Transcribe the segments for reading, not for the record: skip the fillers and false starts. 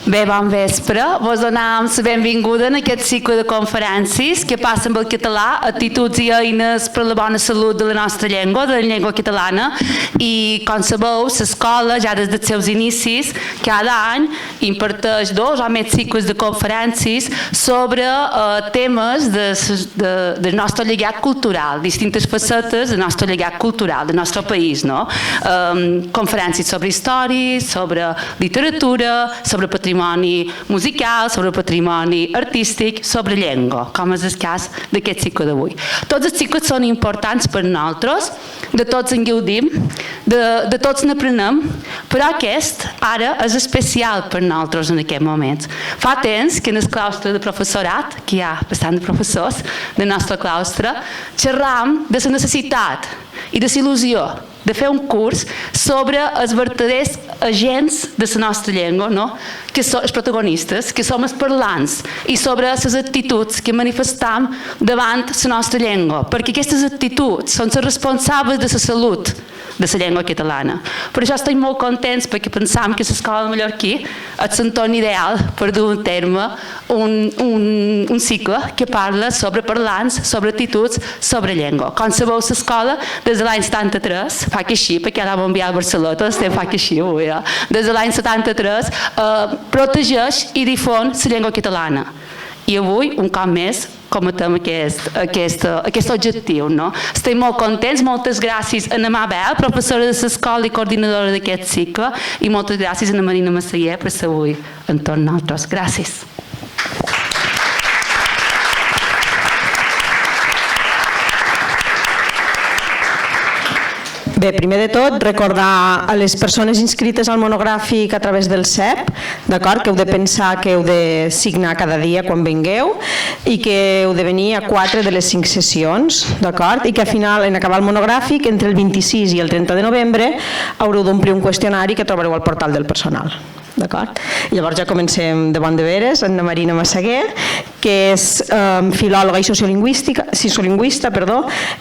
Bé, bon vespre. Vos donam la benvinguda en aquest cicle de conferències que passen pel català, actituds i eines per la bona salut de la nostra llengua, de la llengua catalana. I, com sabeu, l'escola, ja des dels seus inicis, cada any imparteix 2 o més cicles de conferències sobre temes del nostre llegat cultural, distintes facetes del nostre llegat cultural, del nostre país, no? Conferències sobre història, sobre literatura, sobre patrimoni musical, sobre patrimoni artístic, sobre llengua, com és el cas d'aquest cicle d'avui. Tots els cicles són importants per nosaltres, de tots en gaudim, de tots n'aprenem, però aquest ara és especial per nosaltres en aquest moment. Fa temps que en el claustre de professorat, que hi ha bastant de professors del nostre claustre, xerram de la necessitat i de la il·lusió de fer un curs sobre els vertaders agents de la nostra llengua, no? Que són els protagonistes, que som els parlants, i sobre les actituds que manifestam davant la nostra llengua, perquè aquestes actituds són les responsables de la salut de la llengua catalana. Per això estem molt contents, perquè pensam que l'escola de Mallorquí és l'entorn ideal per dur a terme un cicle que parla sobre parlants, sobre actituds, sobre llengua. Com sabeu, l'escola, des de l'any 73, fa que així, perquè ara vam enviar a Barcelona, estem fa que així avui, des de l'any 73, protegeix i difon la llengua catalana. I avui, un cop més, cometem aquest objectiu. No? Estem molt contents, moltes gràcies a Mabel, professora de l'escola i coordinadora d'aquest cicle, i moltes gràcies a Marina Massaguer per ser avui entorn nosaltres. Gràcies. Bé, primer de tot, recordar a les persones inscrites al monogràfic a través del CEP, d'acord, que heu de pensar que heu de signar cada dia quan vingueu i que heu de venir a 4 de les 5 sessions, d'acord, i que al final, en acabar el monogràfic, entre el 26 i el 30 de novembre, haureu d'omplir un qüestionari que trobareu al portal del personal. D'acord? Llavors ja comencem de bon de veres, Anna Marina Massaguer, que és filòloga i sociolingüista,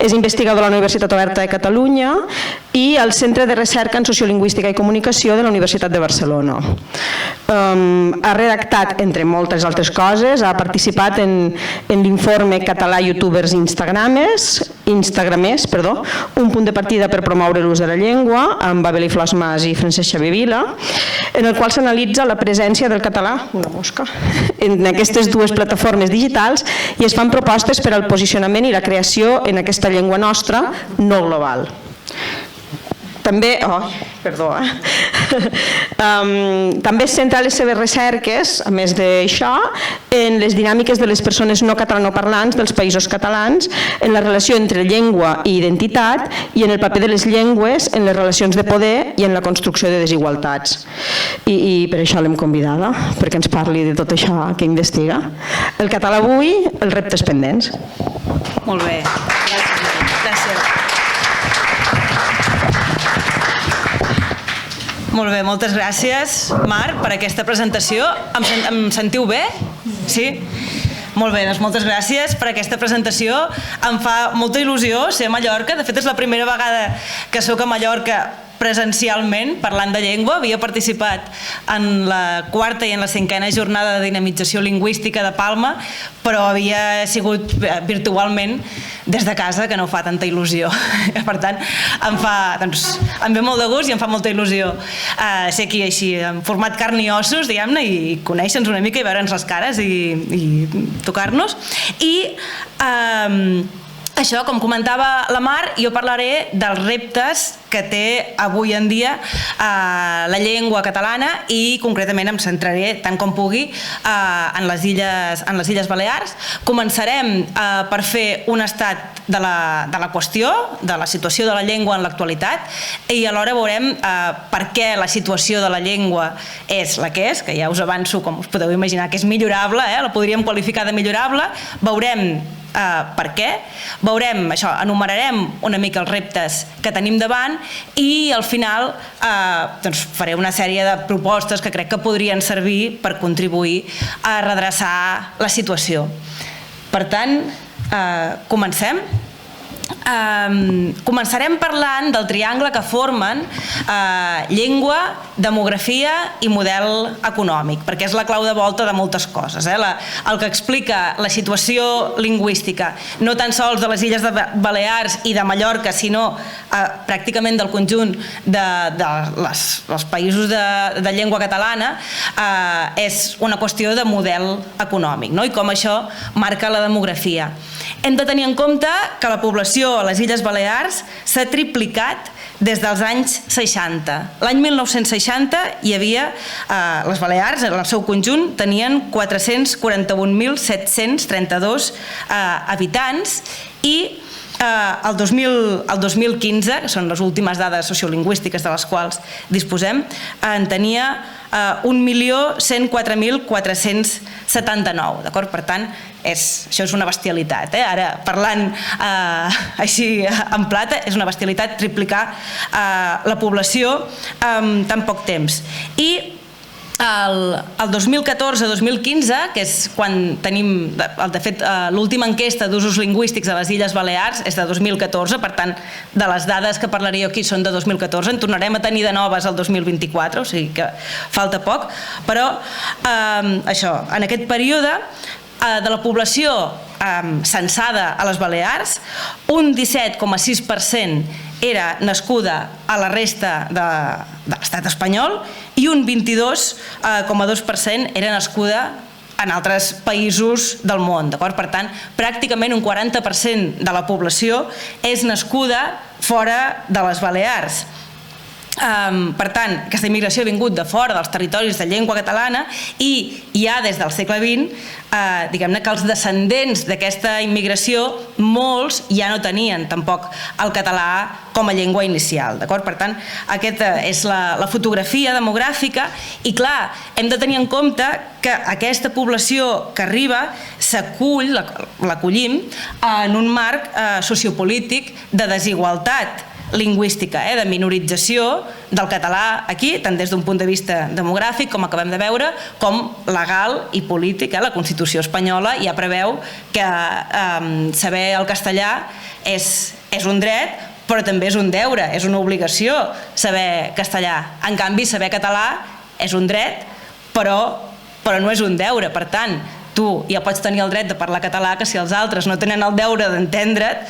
és investigadora a la Universitat Oberta de Catalunya i al Centre de Recerca en Sociolingüística i Comunicació de la Universitat de Barcelona. Ha redactat, entre moltes altres coses, ha participat en l'informe Català Youtubers Instagramers, un punt de partida per promoure l'ús de la llengua, amb Abel i Flors Mas i Francesc Xavier Vila, en el qual s'analitza la presència del català, una mosca, en aquestes dues plataformes digitals i es fan propostes per al posicionament i la creació en aquesta llengua nostra no global. També es centra les seves recerques, a més d'això, en les dinàmiques de les persones no catalanoparlants dels països catalans, en la relació entre llengua i identitat i en el paper de les llengües en les relacions de poder i en la construcció de desigualtats. I per això l'hem convidada, perquè ens parli de tot això que investiga. El català avui, els reptes pendents. Molt bé. Gràcies. Molt bé, moltes gràcies, Marc, per aquesta presentació. Em sentiu bé? Sí? Molt bé, doncs moltes gràcies per aquesta presentació. Em fa molta il·lusió ser a Mallorca. De fet, és la primera vegada que soc a Mallorca presencialment, parlant de llengua. Havia participat en la 4a i en la 5a jornada de dinamització lingüística de Palma, però havia sigut virtualment des de casa, que no fa tanta il·lusió. Per tant, em ve molt de gust i em fa molta il·lusió ser aquí així, en format carn i ossos, diguem-ne, i conèixer-nos una mica i veure'ns les cares i tocar-nos. I això, com comentava la Mar, jo parlaré dels reptes que té avui en dia la llengua catalana i concretament em centraré tant com pugui en les Illes Balears. Començarem per fer un estat de la qüestió, de la situació de la llengua en l'actualitat, i alhora veurem per què la situació de la llengua és la que és, que ja us avanço, com us podeu imaginar, que és millorable, la podríem qualificar de millorable. Veurem per què, veurem això, enumerarem una mica els reptes que tenim davant i al final faré una sèrie de propostes que crec que podrien servir per contribuir a redreçar la situació. Per tant, comencem. Començarem parlant del triangle que formen llengua, demografia i model econòmic, perquè és la clau de volta de moltes coses. El que explica la situació lingüística, no tan sols de les Illes Balears i de Mallorca, sinó pràcticament del conjunt dels països de llengua catalana, és una qüestió de model econòmic, no? I com això marca la demografia. Hem de tenir en compte que la població a les Illes Balears s'ha triplicat des dels anys 60. L'any 1960 hi havia, les Balears, en el seu conjunt, tenien 441.732 habitants i el 2015, que són les últimes dades sociolingüístiques de les quals disposem, en tenia 1.104.479, d'acord? Per tant, això és una bestialitat. Ara, parlant així en plata, és una bestialitat triplicar la població en tan poc temps. I el 2014-2015, que és quan tenim, de fet, l'última enquesta d'usos lingüístics a les Illes Balears és de 2014, per tant, de les dades que parlaré jo aquí són de 2014, en tornarem a tenir de noves el 2024, o sigui que falta poc, però això, en aquest període, de la població censada a les Balears, un 17,6% era nascuda a la resta de l'estat espanyol i un 22,2% era nascuda en altres països del món, d'acord? Per tant, pràcticament un 40% de la població és nascuda fora de les Balears. Per tant, aquesta immigració ha vingut de fora dels territoris de llengua catalana i ja des del segle XX, diguem-ne que els descendents d'aquesta immigració, molts ja no tenien tampoc el català com a llengua inicial, d'acord? Per tant, aquesta és la fotografia demogràfica i, clar, hem de tenir en compte que aquesta població que arriba s'acull, l'acollim, en un marc sociopolític de desigualtat lingüística, de minorització del català aquí, tant des d'un punt de vista demogràfic, com acabem de veure, com legal i polític. La Constitució espanyola ja preveu que saber el castellà és un dret, però també és un deure, és una obligació saber castellà. En canvi, saber català és un dret, però no és un deure. Per tant, tu ja pots tenir el dret de parlar català, que si els altres no tenen el deure d'entendre't,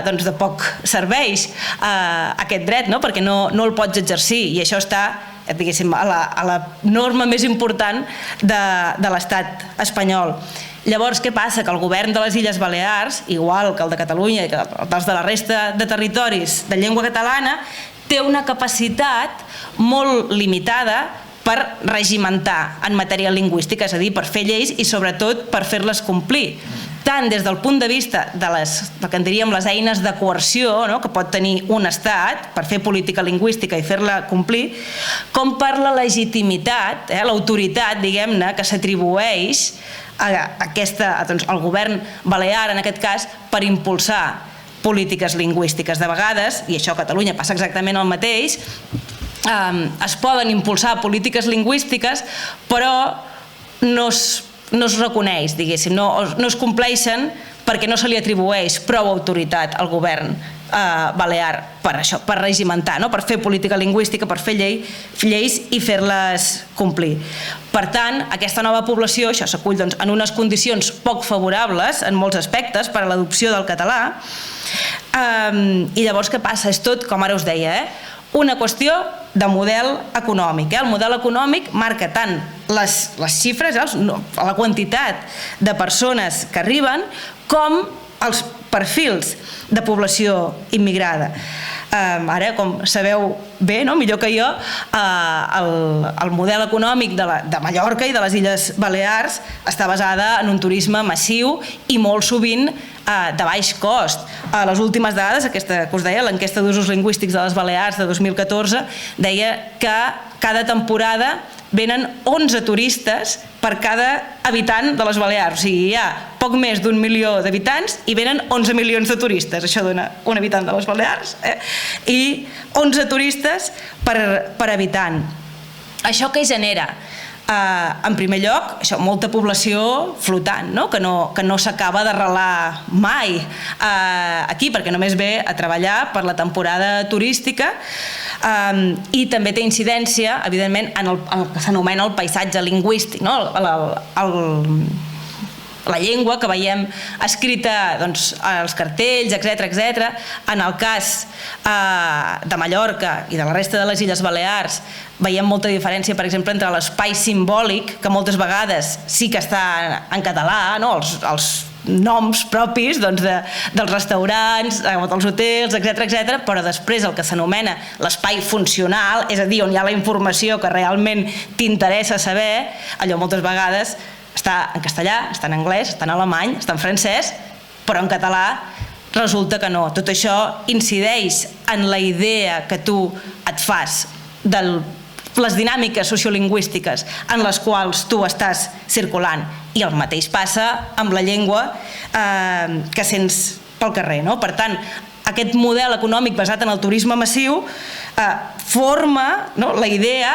doncs de poc serveix aquest dret, perquè no el pots exercir, i això està, diguéssim, a la norma més important de l'estat espanyol. Llavors, què passa? Que el govern de les Illes Balears, igual que el de Catalunya i que els de la resta de territoris de llengua catalana, té una capacitat molt limitada per regimentar en matèria lingüística, és a dir, per fer lleis i sobretot per fer-les complir, tant des del punt de vista del que en diríem les eines de coerció que pot tenir un estat per fer política lingüística i fer-la complir, com per la legitimitat, l'autoritat, diguem-ne, que s'atribueix al govern balear, en aquest cas, per impulsar polítiques lingüístiques. De vegades, i això a Catalunya passa exactament el mateix, es poden impulsar polítiques lingüístiques, però no es reconeix, diguéssim, no es compleixen perquè no se li atribueix prou autoritat al govern balear per això, per regimentar, per fer política lingüística, per fer lleis i fer-les complir. Per tant, aquesta nova població s'acull en unes condicions poc favorables en molts aspectes per a l'adopció del català, i llavors què passa? És tot, com ara us deia, una qüestió de model econòmic. El model econòmic marca tant les xifres, la quantitat de persones que arriben, com els perfils de població immigrada. Ara, com sabeu bé, millor que jo, el model econòmic de Mallorca i de les Illes Balears està basada en un turisme massiu i molt sovint de baix cost. Les últimes dades, aquesta que us deia, l'enquesta d'usos lingüístics de les Balears de 2014, deia que cada temporada venen 11 turistes per cada habitant de les Balears. O sigui, hi ha poc més d'1 milió d'habitants i venen 11 milions de turistes. Això dona un habitant de les Balears. I 11 turistes per habitant. Això què genera? En primer lloc, això, molta població flotant, no? Que no s'acaba d'arrelar mai aquí, perquè només ve a treballar per la temporada turística, i també té incidència, evidentment, en el que s'anomena el paisatge lingüístic, no? La llengua que veiem escrita doncs, als cartells, etc. En el cas de Mallorca i de la resta de les Illes Balears veiem molta diferència, per exemple, entre l'espai simbòlic, que moltes vegades sí que està en català, no? Els noms propis doncs, dels restaurants, dels hotels, etc, però després el que s'anomena l'espai funcional, és a dir, on hi ha la informació que realment t'interessa saber, allò moltes vegades està en castellà, està en anglès, està en alemany, està en francès, però en català resulta que no. Tot això incideix en la idea que tu et fas de les dinàmiques sociolingüístiques en les quals tu estàs circulant. I el mateix passa amb la llengua que sents pel carrer, no? Per tant, aquest model econòmic basat en el turisme massiu forma, no, la idea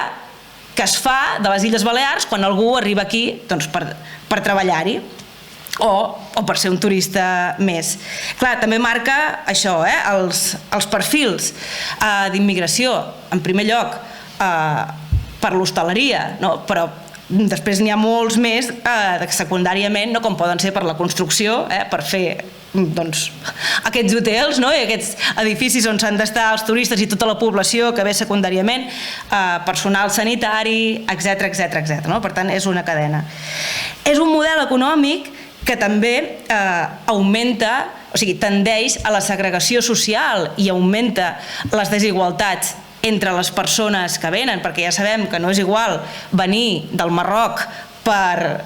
que es fa de les Illes Balears quan algú arriba aquí doncs, per treballar-hi o per ser un turista més. Clar, també marca això, els perfils d'immigració, en primer lloc per l'hostaleria, no? Però després n'hi ha molts més secundàriament, no? Com poden ser per la construcció, per fer doncs, aquests hotels, no? I aquests edificis on s'han d'estar els turistes i tota la població que ve secundàriament, personal sanitari, etc. No? Per tant, és una cadena. És un model econòmic que també augmenta, o sigui, tendeix a la segregació social i augmenta les desigualtats entre les persones que venen, perquè ja sabem que no és igual venir del Marroc per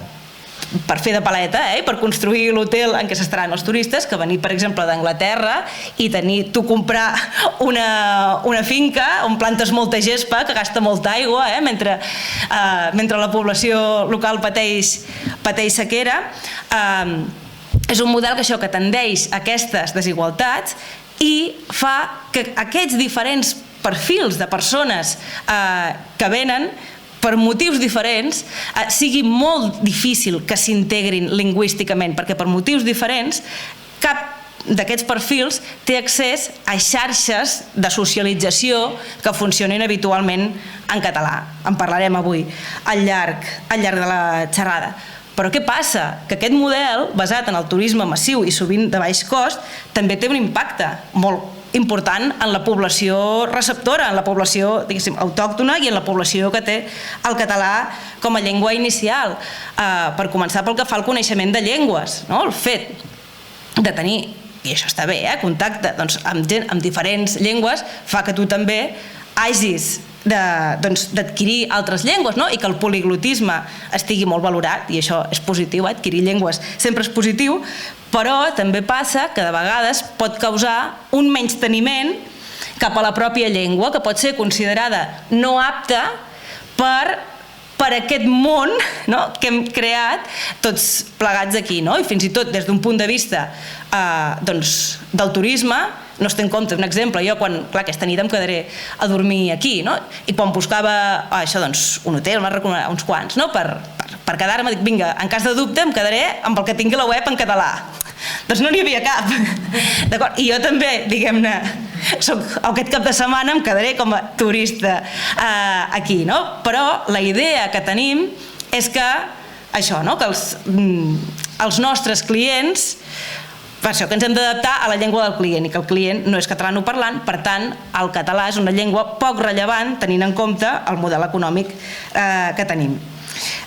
fer de paleta, per construir l'hotel en què s'estaran els turistes, que venir, per exemple, d'Anglaterra i tu comprar una finca on plantes molta gespa, que gasta molta aigua, mentre la població local pateix sequera. És un model que tendeix a aquestes desigualtats i fa que aquests diferents perfils de persones que venen per motius diferents sigui molt difícil que s'integrin lingüísticament, perquè per motius diferents cap d'aquests perfils té accés a xarxes de socialització que funcionin habitualment en català. En parlarem avui al llarg de la xerrada. Però què passa? Que aquest model, basat en el turisme massiu i sovint de baix cost, també té un impacte molt important en la població receptora, en la població, diguéssim, autòctona i en la població que té el català com a llengua inicial. Per començar pel que fa al coneixement de llengües, no? El fet de tenir, i això està bé, contacte amb diferents llengües fa que tu també hagis d'adquirir altres llengües, no? I que el poliglotisme estigui molt valorat, i això és positiu, adquirir llengües sempre és positiu, però també passa que de vegades pot causar un menysteniment cap a la pròpia llengua, que pot ser considerada no apta per aquest món, no? Que hem creat tots plegats aquí, no? I fins i tot des d'un punt de vista del turisme no es té en compte. Un exemple, jo clar, aquesta nit em quedaré a dormir aquí, no? I quan buscava un hotel, m'ha recomanat uns quants, no? Per quedar-me, dic, vinga, en cas de dubte em quedaré amb el que tingui la web en català. Doncs no n'hi havia cap. D'acord? I jo també, diguem-ne, aquest cap de setmana em quedaré com a turista aquí, no? Però la idea que tenim és que això, no? Que els nostres clients, per això que ens hem d'adaptar a la llengua del client i que el client no és catalanoparlant, per tant, el català és una llengua poc rellevant tenint en compte el model econòmic que tenim.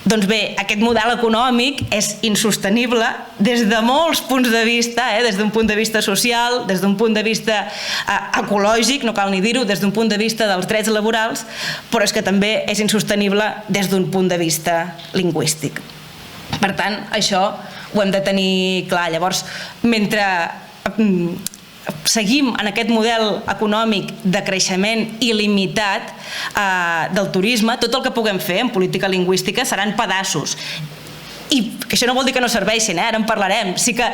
Doncs bé, aquest model econòmic és insostenible des de molts punts de vista, des d'un punt de vista social, des d'un punt de vista ecològic, no cal ni dir-ho, des d'un punt de vista dels drets laborals, però és que també és insostenible des d'un punt de vista lingüístic. Per tant, això ho hem de tenir clar. Llavors, mentre seguim en aquest model econòmic de creixement il·limitat del turisme, tot el que puguem fer en política lingüística seran pedaços. I això no vol dir que no serveixin, ara en parlarem. Sí que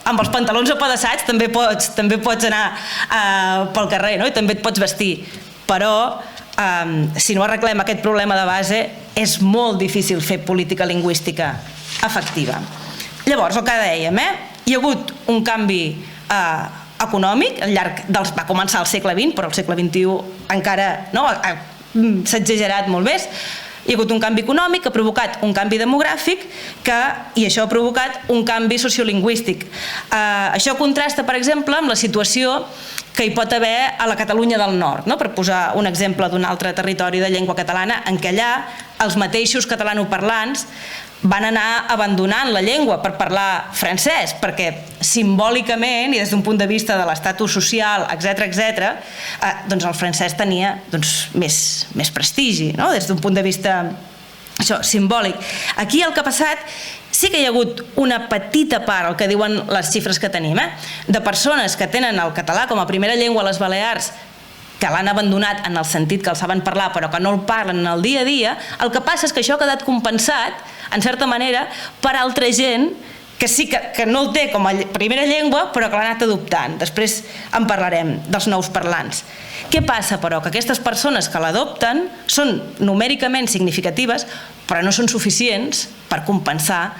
amb els pantalons apedaçats també pots anar pel carrer, no? I també et pots vestir. Però si no arreglem aquest problema de base, és molt difícil fer política lingüística efectiva. Llavors, el que dèiem, hi ha hagut un canvi econòmic al llarg va començar al segle XX, però al segle XXI encara s'ha exagerat molt més. Hi ha hagut un canvi econòmic que ha provocat un canvi demogràfic i això ha provocat un canvi sociolingüístic. Això contrasta, per exemple, amb la situació que hi pot haver a la Catalunya del Nord, per posar un exemple d'un altre territori de llengua catalana, en què allà els mateixos catalanoparlants van anar abandonant la llengua per parlar francès, perquè simbòlicament i des d'un punt de vista de l'estatus social, etc., doncs el francès tenia més prestigi, des d'un punt de vista simbòlic. Aquí el que ha passat, sí que hi ha hagut una petita part, el que diuen les xifres que tenim, de persones que tenen el català com a primera llengua a les Balears, que l'han abandonat en el sentit que el saben parlar però que no el parlen en el dia a dia. El que passa és que això ha quedat compensat, en certa manera, per altra gent que sí que no el té com a primera llengua però que l'ha anat adoptant. Després en parlarem dels nous parlants. Què passa, però? Que aquestes persones que l'adopten són numèricament significatives però no són suficients per compensar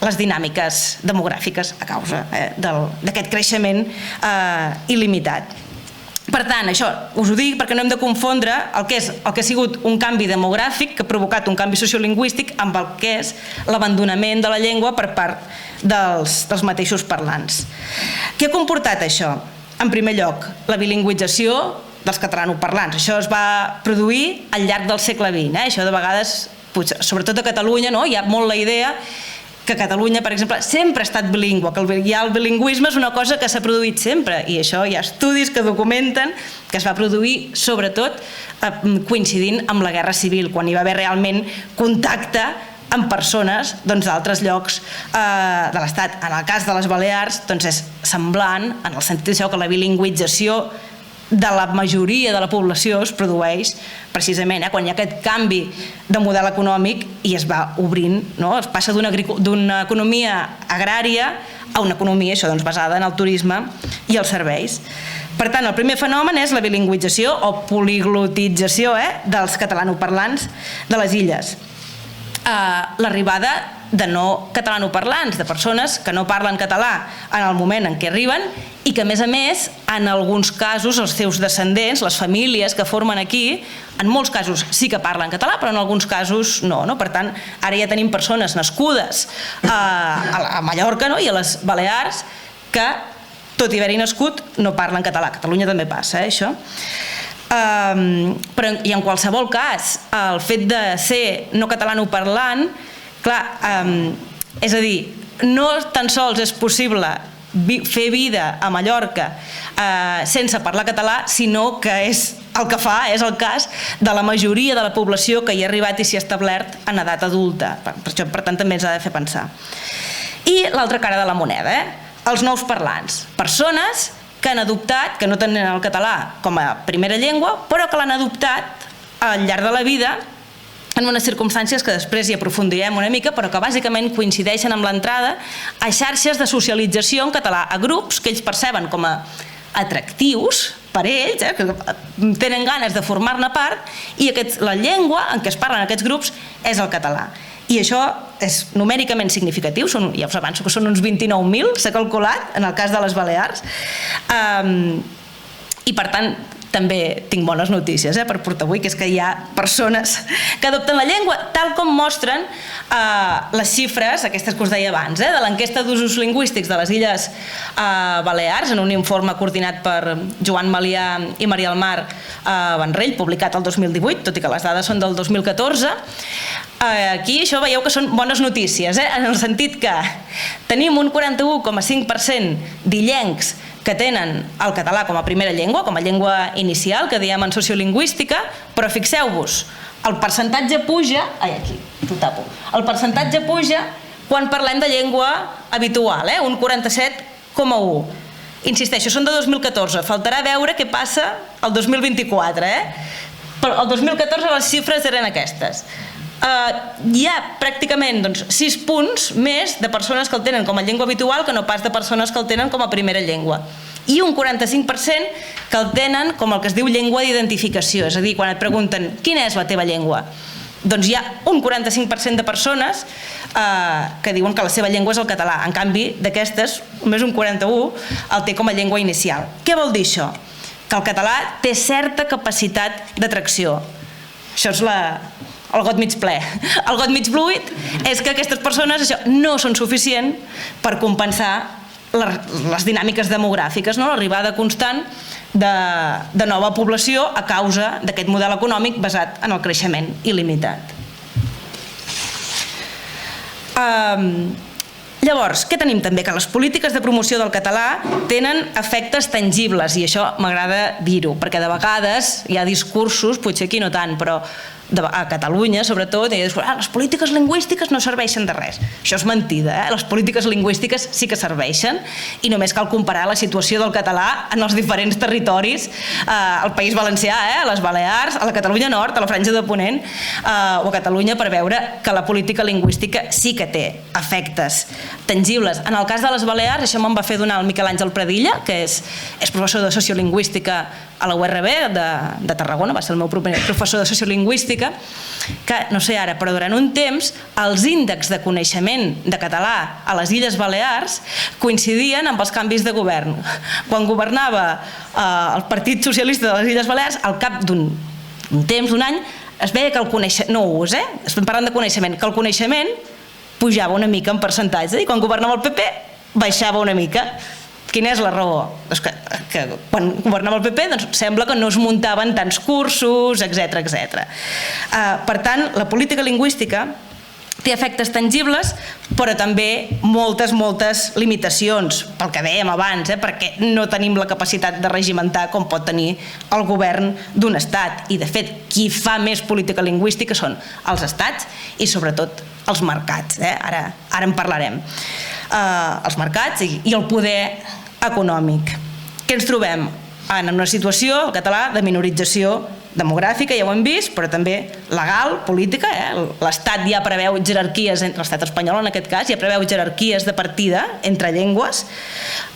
les dinàmiques demogràfiques a causa d'aquest creixement il·limitat. Per tant, això us ho dic perquè no hem de confondre el que ha sigut un canvi demogràfic que ha provocat un canvi sociolingüístic amb el que és l'abandonament de la llengua per part dels mateixos parlants. Què ha comportat això? En primer lloc, la bilingüització dels catalanoparlants. Això es va produir al llarg del segle XX. Això de vegades, sobretot a Catalunya, hi ha molt la idea que Catalunya, per exemple, sempre ha estat bilingüe, que el bilingüisme és una cosa que s'ha produït sempre, i això hi ha estudis que documenten que es va produir sobretot coincidint amb la Guerra Civil, quan hi va haver realment contacte amb persones d'altres llocs de l'Estat. En el cas de les Balears és semblant, en el sentit que la bilingüització de la majoria de la població es produeix precisament quan hi ha aquest canvi de model econòmic i es va obrint, es passa d'una economia agrària a una economia basada en el turisme i els serveis. Per tant, el primer fenomen és la bilingüització o poliglotització dels catalanoparlants de les illes. L'arribada de no catalanoparlants, de persones que no parlen català en el moment en què arriben i que, a més, en alguns casos, els seus descendents, les famílies que formen aquí, en molts casos sí que parlen català, però en alguns casos no. Per tant, ara ja tenim persones nascudes a Mallorca i a les Balears que, tot i haver-hi nascut, no parlen català. A Catalunya també passa, això. I en qualsevol cas, el fet de ser no catalanoparlant, clar, és a dir, no tan sols és possible fer vida a Mallorca sense parlar català, sinó que és el que fa, és el cas de la majoria de la població que hi ha arribat i s'hi ha establert en edat adulta. Per tant, també ens ha de fer pensar. I l'altra cara de la moneda, els nous parlants, persones que han adoptat, que no tenen el català com a primera llengua, però que l'han adoptat al llarg de la vida en unes circumstàncies que després hi aprofundirem una mica, però que bàsicament coincideixen amb l'entrada a xarxes de socialització en català, a grups que ells perceben com a atractius per ells, que tenen ganes de formar-ne part, i la llengua en què es parlen aquests grups és el català. I això és numèricament significatiu, ja us avanço que són uns 29.000, s'ha calculat, en el cas de les Balears, i per tant també tinc bones notícies per portar avui, que és que hi ha persones que adopten la llengua, tal com mostren les xifres, aquestes que us deia abans, de l'enquesta d'usos lingüístics de les Illes Balears, en un informe coordinat per Joan Malià i Maria del Mar Vendrell, publicat el 2018, tot i que les dades són del 2014. Aquí això veieu que són bones notícies, en el sentit que tenim un 41,5% d'illencs que tenen el català com a primera llengua, com a llengua inicial, que diem en sociolingüística, però fixeu-vos, el percentatge puja, aquí, t'ho tapo, el percentatge puja quan parlem de llengua habitual, un 47,1. Insisteixo, són de 2014, faltarà veure què passa el 2024, però el 2014 les xifres eren aquestes. Hi ha pràcticament 6 punts més de persones que el tenen com a llengua habitual que no pas de persones que el tenen com a primera llengua, i un 45% que el tenen com el que es diu llengua d'identificació, és a dir, quan et pregunten quina és la teva llengua, doncs hi ha un 45% de persones que diuen que la seva llengua és el català. En canvi, d'aquestes, només un 41% el té com a llengua inicial. Què vol dir això? Que el català té certa capacitat d'atracció. Això és el got mig ple. El got mig buit és que aquestes persones no són suficients per compensar les dinàmiques demogràfiques, l'arribada constant de nova població a causa d'aquest model econòmic basat en el creixement il·limitat. Llavors, què tenim també? Que les polítiques de promoció del català tenen efectes tangibles, i això m'agrada dir-ho, perquè de vegades hi ha discursos, potser aquí no tant, però a Catalunya, sobretot, i dius, les polítiques lingüístiques no serveixen de res. Això és mentida, les polítiques lingüístiques sí que serveixen, i només cal comparar la situació del català en els diferents territoris, al País Valencià, a les Balears, a la Catalunya Nord, a la Franja de Ponent, o a Catalunya, per veure que la política lingüística sí que té efectes tangibles. En el cas de les Balears, això me'n va fer donar el Miquel Àngel Pradilla, que és professor de sociolingüística a la URB de Tarragona, va ser el meu primer professor de sociolingüística, que, no sé ara, però durant un temps els índexs de coneixement de català a les Illes Balears coincidien amb els canvis de govern. Quan governava el Partit Socialista de les Illes Balears, al cap d'un temps, d'un any, es veia que el coneixement, no ús, estem parlant de coneixement, que el coneixement pujava una mica en percentatge, i quan governava el PP baixava una mica. Quina és la raó? Doncs que quan governava el PP doncs sembla que no es muntaven tants cursos, etc. Per tant, la política lingüística té efectes tangibles, però també moltes limitacions, pel que dèiem abans, perquè no tenim la capacitat de regimentar com pot tenir el govern d'un estat. I, de fet, qui fa més política lingüística són els estats i, sobretot, els mercats. Ara en parlarem. Els mercats i el poder econòmic. Què ens trobem? En una situació, el català, de minorització demogràfica, ja ho hem vist, però també legal, política. L'Estat ja preveu jerarquies, l'Estat espanyol en aquest cas, ja preveu jerarquies de partida entre llengües,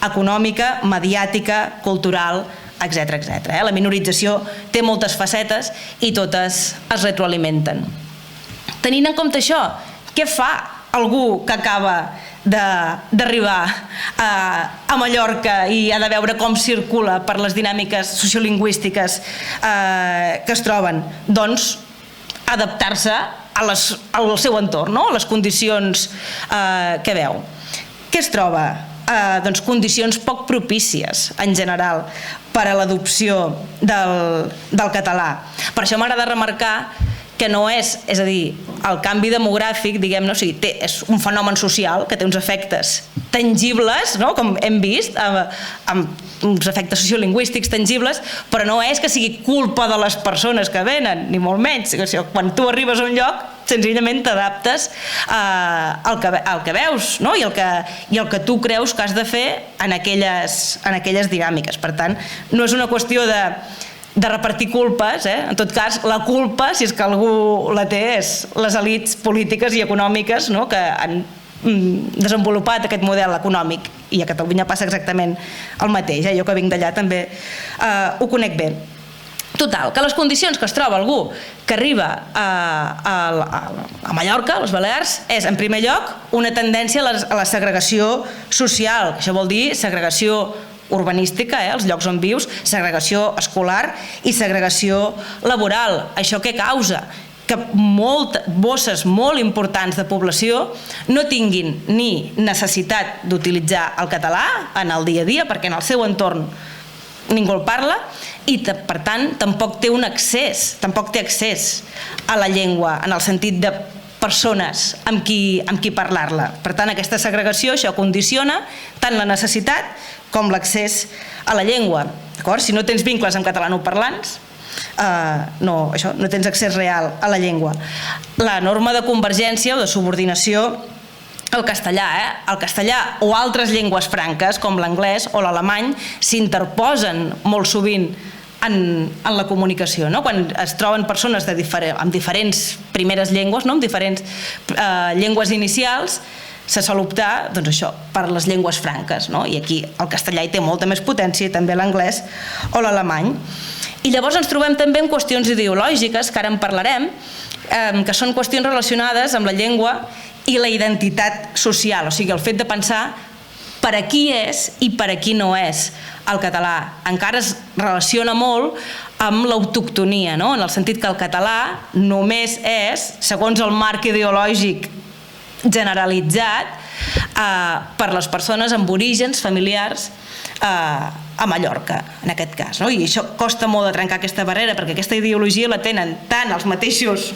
econòmica, mediàtica, cultural, etc. La minorització té moltes facetes i totes es retroalimenten. Tenint en compte això, què fa algú que acaba d'arribar a Mallorca i ha de veure com circula per les dinàmiques sociolingüístiques que es troben? Doncs adaptar-se al seu entorn, a les condicions que veu. Què es troba? Doncs condicions poc propícies, en general, per a l'adopció del català. Per això m'agrada remarcar que no és a dir, el canvi demogràfic, diguem-ne, és un fenomen social que té uns efectes tangibles, com hem vist, amb uns efectes sociolingüístics tangibles, però no és que sigui culpa de les persones que venen, ni molt menys. Quan tu arribes a un lloc, senzillament t'adaptes al que veus i el que tu creus que has de fer en aquelles dinàmiques. Per tant, no és una qüestió de repartir culpes, en tot cas la culpa, si és que algú la té, és les elits polítiques i econòmiques que han desenvolupat aquest model econòmic, i a Catalunya passa exactament el mateix. Jo que vinc d'allà també ho conec bé. Total, que les condicions que es troba algú que arriba a Mallorca, a les Balears, és, en primer lloc, una tendència a la segregació social. Això vol dir segregació urbanística, els llocs on vius, segregació escolar i segregació laboral. Això què causa? Que bosses molt importants de població no tinguin ni necessitat d'utilitzar el català en el dia a dia, perquè en el seu entorn ningú el parla, i per tant tampoc té accés a la llengua en el sentit de persones amb qui parlar-la. Per tant, aquesta segregació, això condiciona tant la necessitat com l'accés a la llengua. Si no tens vincles amb catalanoparlants, no tens accés real a la llengua. La norma de convergència o de subordinació al castellà. El castellà o altres llengües franques, com l'anglès o l'alemany, s'interposen molt sovint en la comunicació. Quan es troben persones amb diferents primeres llengües, amb diferents llengües inicials, se sol optar per les llengües franques, i aquí el castellà hi té molta més potència, i també l'anglès o l'alemany. I llavors ens trobem també en qüestions ideològiques, que ara en parlarem, que són qüestions relacionades amb la llengua i la identitat social, o sigui, el fet de pensar per a qui és i per a qui no és el català. Encara es relaciona molt amb l'autoctonia, no? En el sentit que el català només és, segons el marc ideològic generalitzat, per les persones amb orígens familiars a Mallorca, en aquest cas. No? I això costa molt de trencar aquesta barrera, perquè aquesta ideologia la tenen tant els mateixos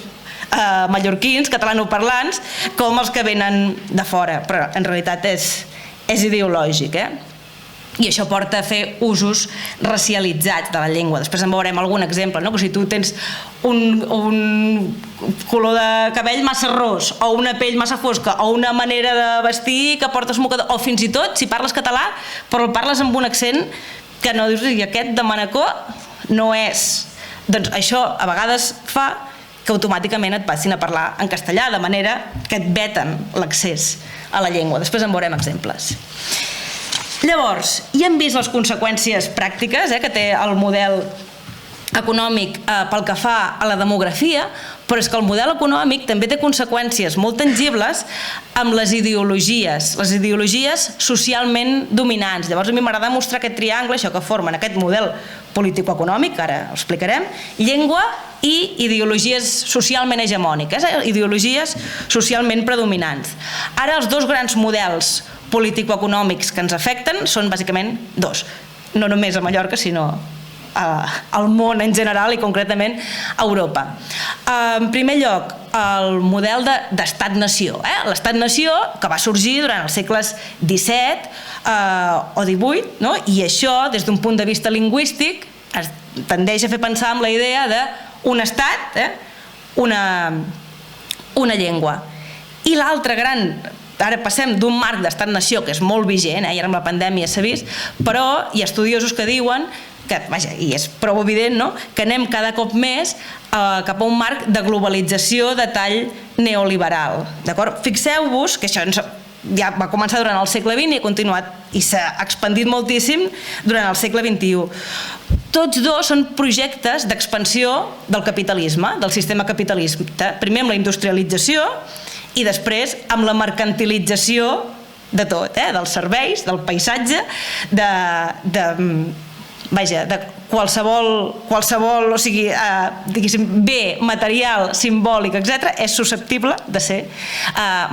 mallorquins, catalanoparlants, com els que venen de fora, però en realitat és ideològic. I això porta a fer usos racialitzats de la llengua. Després en veurem algun exemple, no? Que si tu tens un color de cabell massa ros, o una pell massa fosca, o una manera de vestir que portes mocador, o fins i tot si parles català però el parles amb un accent que no dius, i aquest de Manacor no és. Doncs això a vegades fa que automàticament et passin a parlar en castellà, de manera que et veten l'accés a la llengua. Després en veurem exemples. Llavors, ja hem vist les conseqüències pràctiques que té el model econòmic pel que fa a la demografia, però és que el model econòmic també té conseqüències molt tangibles amb les ideologies socialment dominants. Llavors a mi m'agrada mostrar aquest triangle, això que formen aquest model político-econòmic, ara ho explicarem, llengua i ideologies socialment hegemòniques, ideologies socialment predominants. Ara els dos grans models político-econòmics que ens afecten són bàsicament dos, no només a Mallorca sinó al món en general i concretament a Europa. En primer lloc, el model d'estat-nació. L'estat-nació que va sorgir durant els segles XVII o XVIII, no? I això, des d'un punt de vista lingüístic, es tendeix a fer pensar en la idea d'un estat, una llengua. I l'altre gran... Ara passem d'un marc d'estat-nació que és molt vigent, i ara amb la pandèmia s'ha vist, però hi ha estudiosos que diuen que, vaja, i és prou evident, no?, que anem cada cop més cap a un marc de globalització de tall neoliberal. D'acord? Fixeu-vos que això ja va començar durant el segle XX i ha continuat i s'ha expandit moltíssim durant el segle XXI. Tots dos són projectes d'expansió del capitalisme, del sistema capitalista. Primer amb la industrialització i després amb la mercantilització de tot, dels serveis, del paisatge, de qualsevol, o sigui, diguéssim, bé material, simbòlic, etc., és susceptible de ser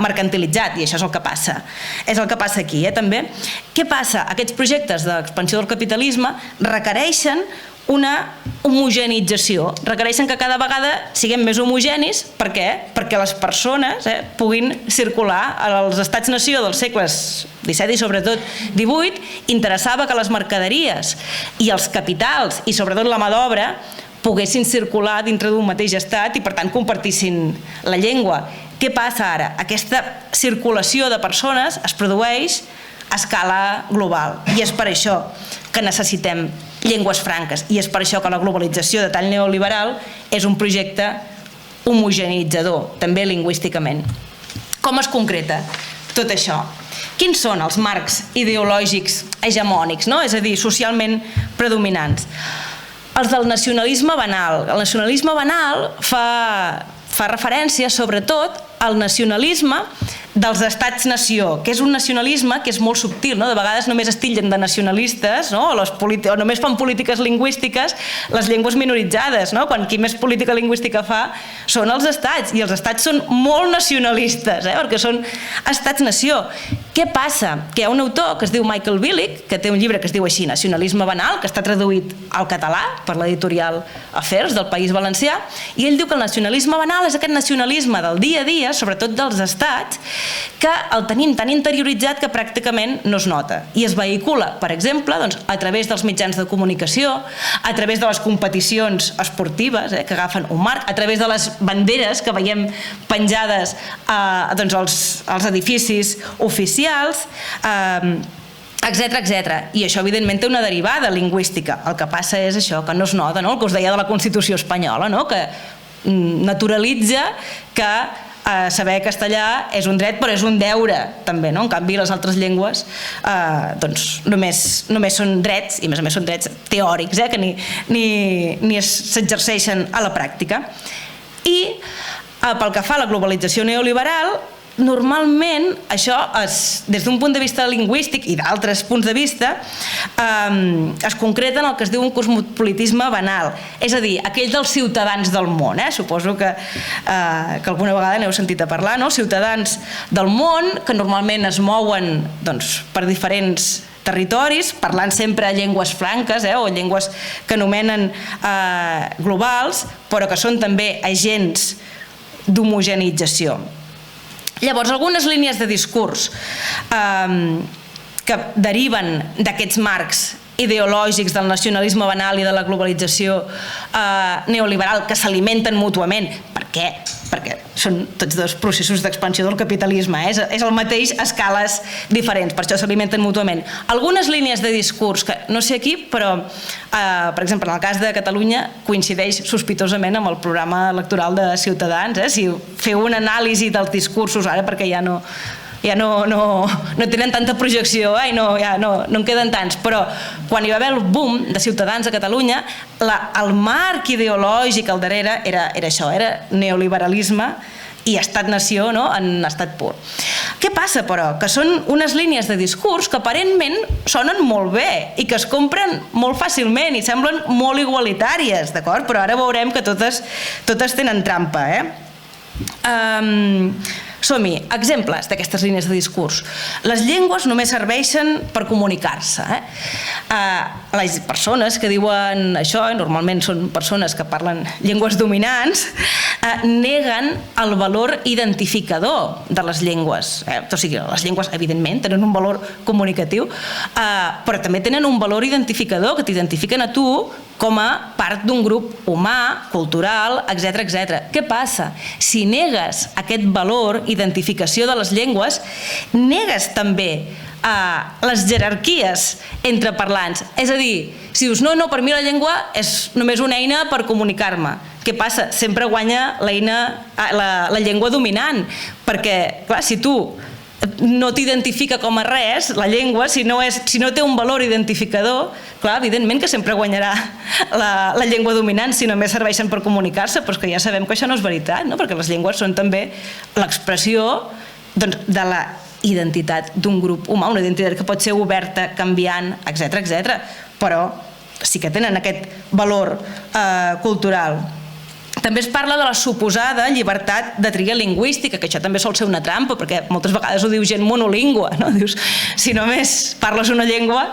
mercantilitzat, i això és el que passa. És el que passa aquí, també. Què passa? Aquests projectes d'expansió del capitalisme requereixen una homogenització, requereixen que cada vegada siguem més homogenis. Per què? Perquè les persones puguin circular. Als estats-nació dels segles XVII i sobretot XVIII interessava que les mercaderies i els capitals i sobretot la mà d'obra poguessin circular dintre d'un mateix estat i per tant compartissin la llengua. Què passa ara? Aquesta circulació de persones es produeix a escala global i és per això que necessitem llengües franques i és per això que la globalització de tall neoliberal és un projecte homogenitzador, també lingüísticament. Com es concreta tot això? Quins són els marcs ideològics hegemònics, no? És a dir, socialment predominants? Els del nacionalisme banal. El nacionalisme banal fa referència sobretot al nacionalisme dels estats-nació, que és un nacionalisme que és molt subtil, no? De vegades només es titllen de nacionalistes, no? O només fan polítiques lingüístiques les llengües minoritzades, no? Quan qui més política lingüística fa són els estats, i els estats són molt nacionalistes, perquè són estats-nació. Què passa? Que hi ha un autor que es diu Michael Billig, que té un llibre que es diu així, Nacionalisme banal, que està traduït al català per l'editorial Afers del País Valencià, i ell diu que el nacionalisme banal és aquest nacionalisme del dia a dia, sobretot dels estats, que el tenim tan interioritzat que pràcticament no es nota. I es vehicula, per exemple, a través dels mitjans de comunicació, a través de les competicions esportives que agafen un marc, a través de les banderes que veiem penjades als edificis oficials, etc. I això evidentment té una derivada lingüística. El que passa és això, que no es nota, el que us deia de la Constitució espanyola, que naturalitza que saber castellà és un dret però és un deure també, en canvi les altres llengües només són drets, i a més són drets teòrics que ni s'exerceixen a la pràctica. I Pel que fa a la globalització neoliberal, normalment això des d'un punt de vista lingüístic i d'altres punts de vista es concreta en el que es diu un cosmopolitisme banal, és a dir, aquell dels ciutadans del món, suposo que alguna vegada n'heu sentit a parlar, no? Ciutadans del món que normalment es mouen per diferents territoris, parlant sempre llengües franques o llengües que anomenen globals, però que són també agents d'homogeneïtzació. Llavors, algunes línies de discurs que deriven d'aquests marcs ideològics del nacionalisme banal i de la globalització neoliberal que s'alimenten mútuament. Per què? Perquè són tots dos processos d'expansió del capitalisme. És el mateix a escales diferents, per això s'alimenten mútuament. Algunes línies de discurs, que no sé aquí, però per exemple en el cas de Catalunya coincideix sospitosament amb el programa electoral de Ciutadans. Si feu una anàlisi dels discursos ara, perquè ja no tenen tanta projecció i no en queden tants, però quan hi va haver el boom de Ciutadans a Catalunya, el marc ideològic al darrere era això, era neoliberalisme i estat-nació en estat pur. Què passa, però? Que són unes línies de discurs que aparentment sonen molt bé i que es compren molt fàcilment i semblen molt igualitàries, d'acord? Però ara veurem que totes tenen trampa, Som-hi, exemples d'aquestes línies de discurs. Les llengües només serveixen per comunicar-se. Les persones que diuen això, i normalment són persones que parlen llengües dominants, neguen el valor identificador de les llengües. O sigui, les llengües, evidentment, tenen un valor comunicatiu, però també tenen un valor identificador, que t'identifiquen a tu com a part d'un grup humà, cultural, etc. Què passa? Si negues aquest valor, identificació de les llengües, negues també les jerarquies entre parlants. És a dir, si dius, no, per mi la llengua és només una eina per comunicar-me. Què passa? Sempre guanya la llengua dominant, perquè, clar, si tu no t'identifica com a res, la llengua, si no té un valor identificador, clar, evidentment que sempre guanyarà la llengua dominant si només serveixen per comunicar-se, però és que ja sabem que això no és veritat, perquè les llengües són també l'expressió de la identitat d'un grup humà, una identitat que pot ser oberta, canviant, etc. Però sí que tenen aquest valor cultural. També es parla de la suposada llibertat de tria lingüística, que això també sol ser una trampa, perquè moltes vegades ho diu gent monolingüe, no? Dius, si només parles una llengua,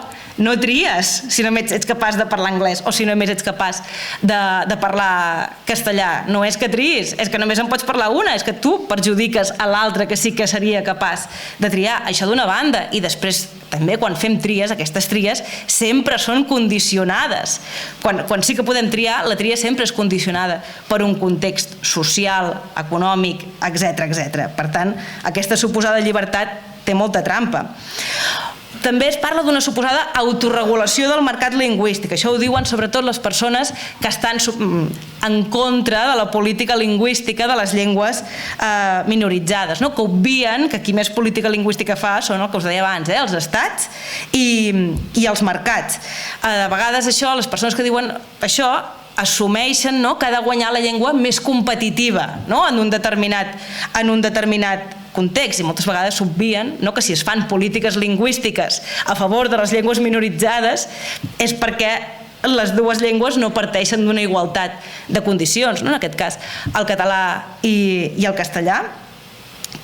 no tries si només ets capaç de parlar anglès o si només ets capaç de parlar castellà. No és que triïs, és que només en pots parlar una, és que tu perjudiques a l'altre que sí que seria capaç de triar. Això d'una banda. I després també quan fem tries, aquestes tries sempre són condicionades. Quan sí que podem triar, la tria sempre és condicionada per un context social, econòmic, etc. Per tant, aquesta suposada llibertat té molta trampa. També es parla d'una suposada autorregulació del mercat lingüístic. Això ho diuen sobretot les persones que estan en contra de la política lingüística de les llengües minoritzades, que obvien que qui més política lingüística fa són el que us deia abans, els estats i els mercats. A vegades això, les persones que diuen això assumeixen que ha de guanyar la llengua més competitiva en un determinat context, i moltes vegades s'obvien que si es fan polítiques lingüístiques a favor de les llengües minoritzades és perquè les dues llengües no parteixen d'una igualtat de condicions, en aquest cas el català i el castellà.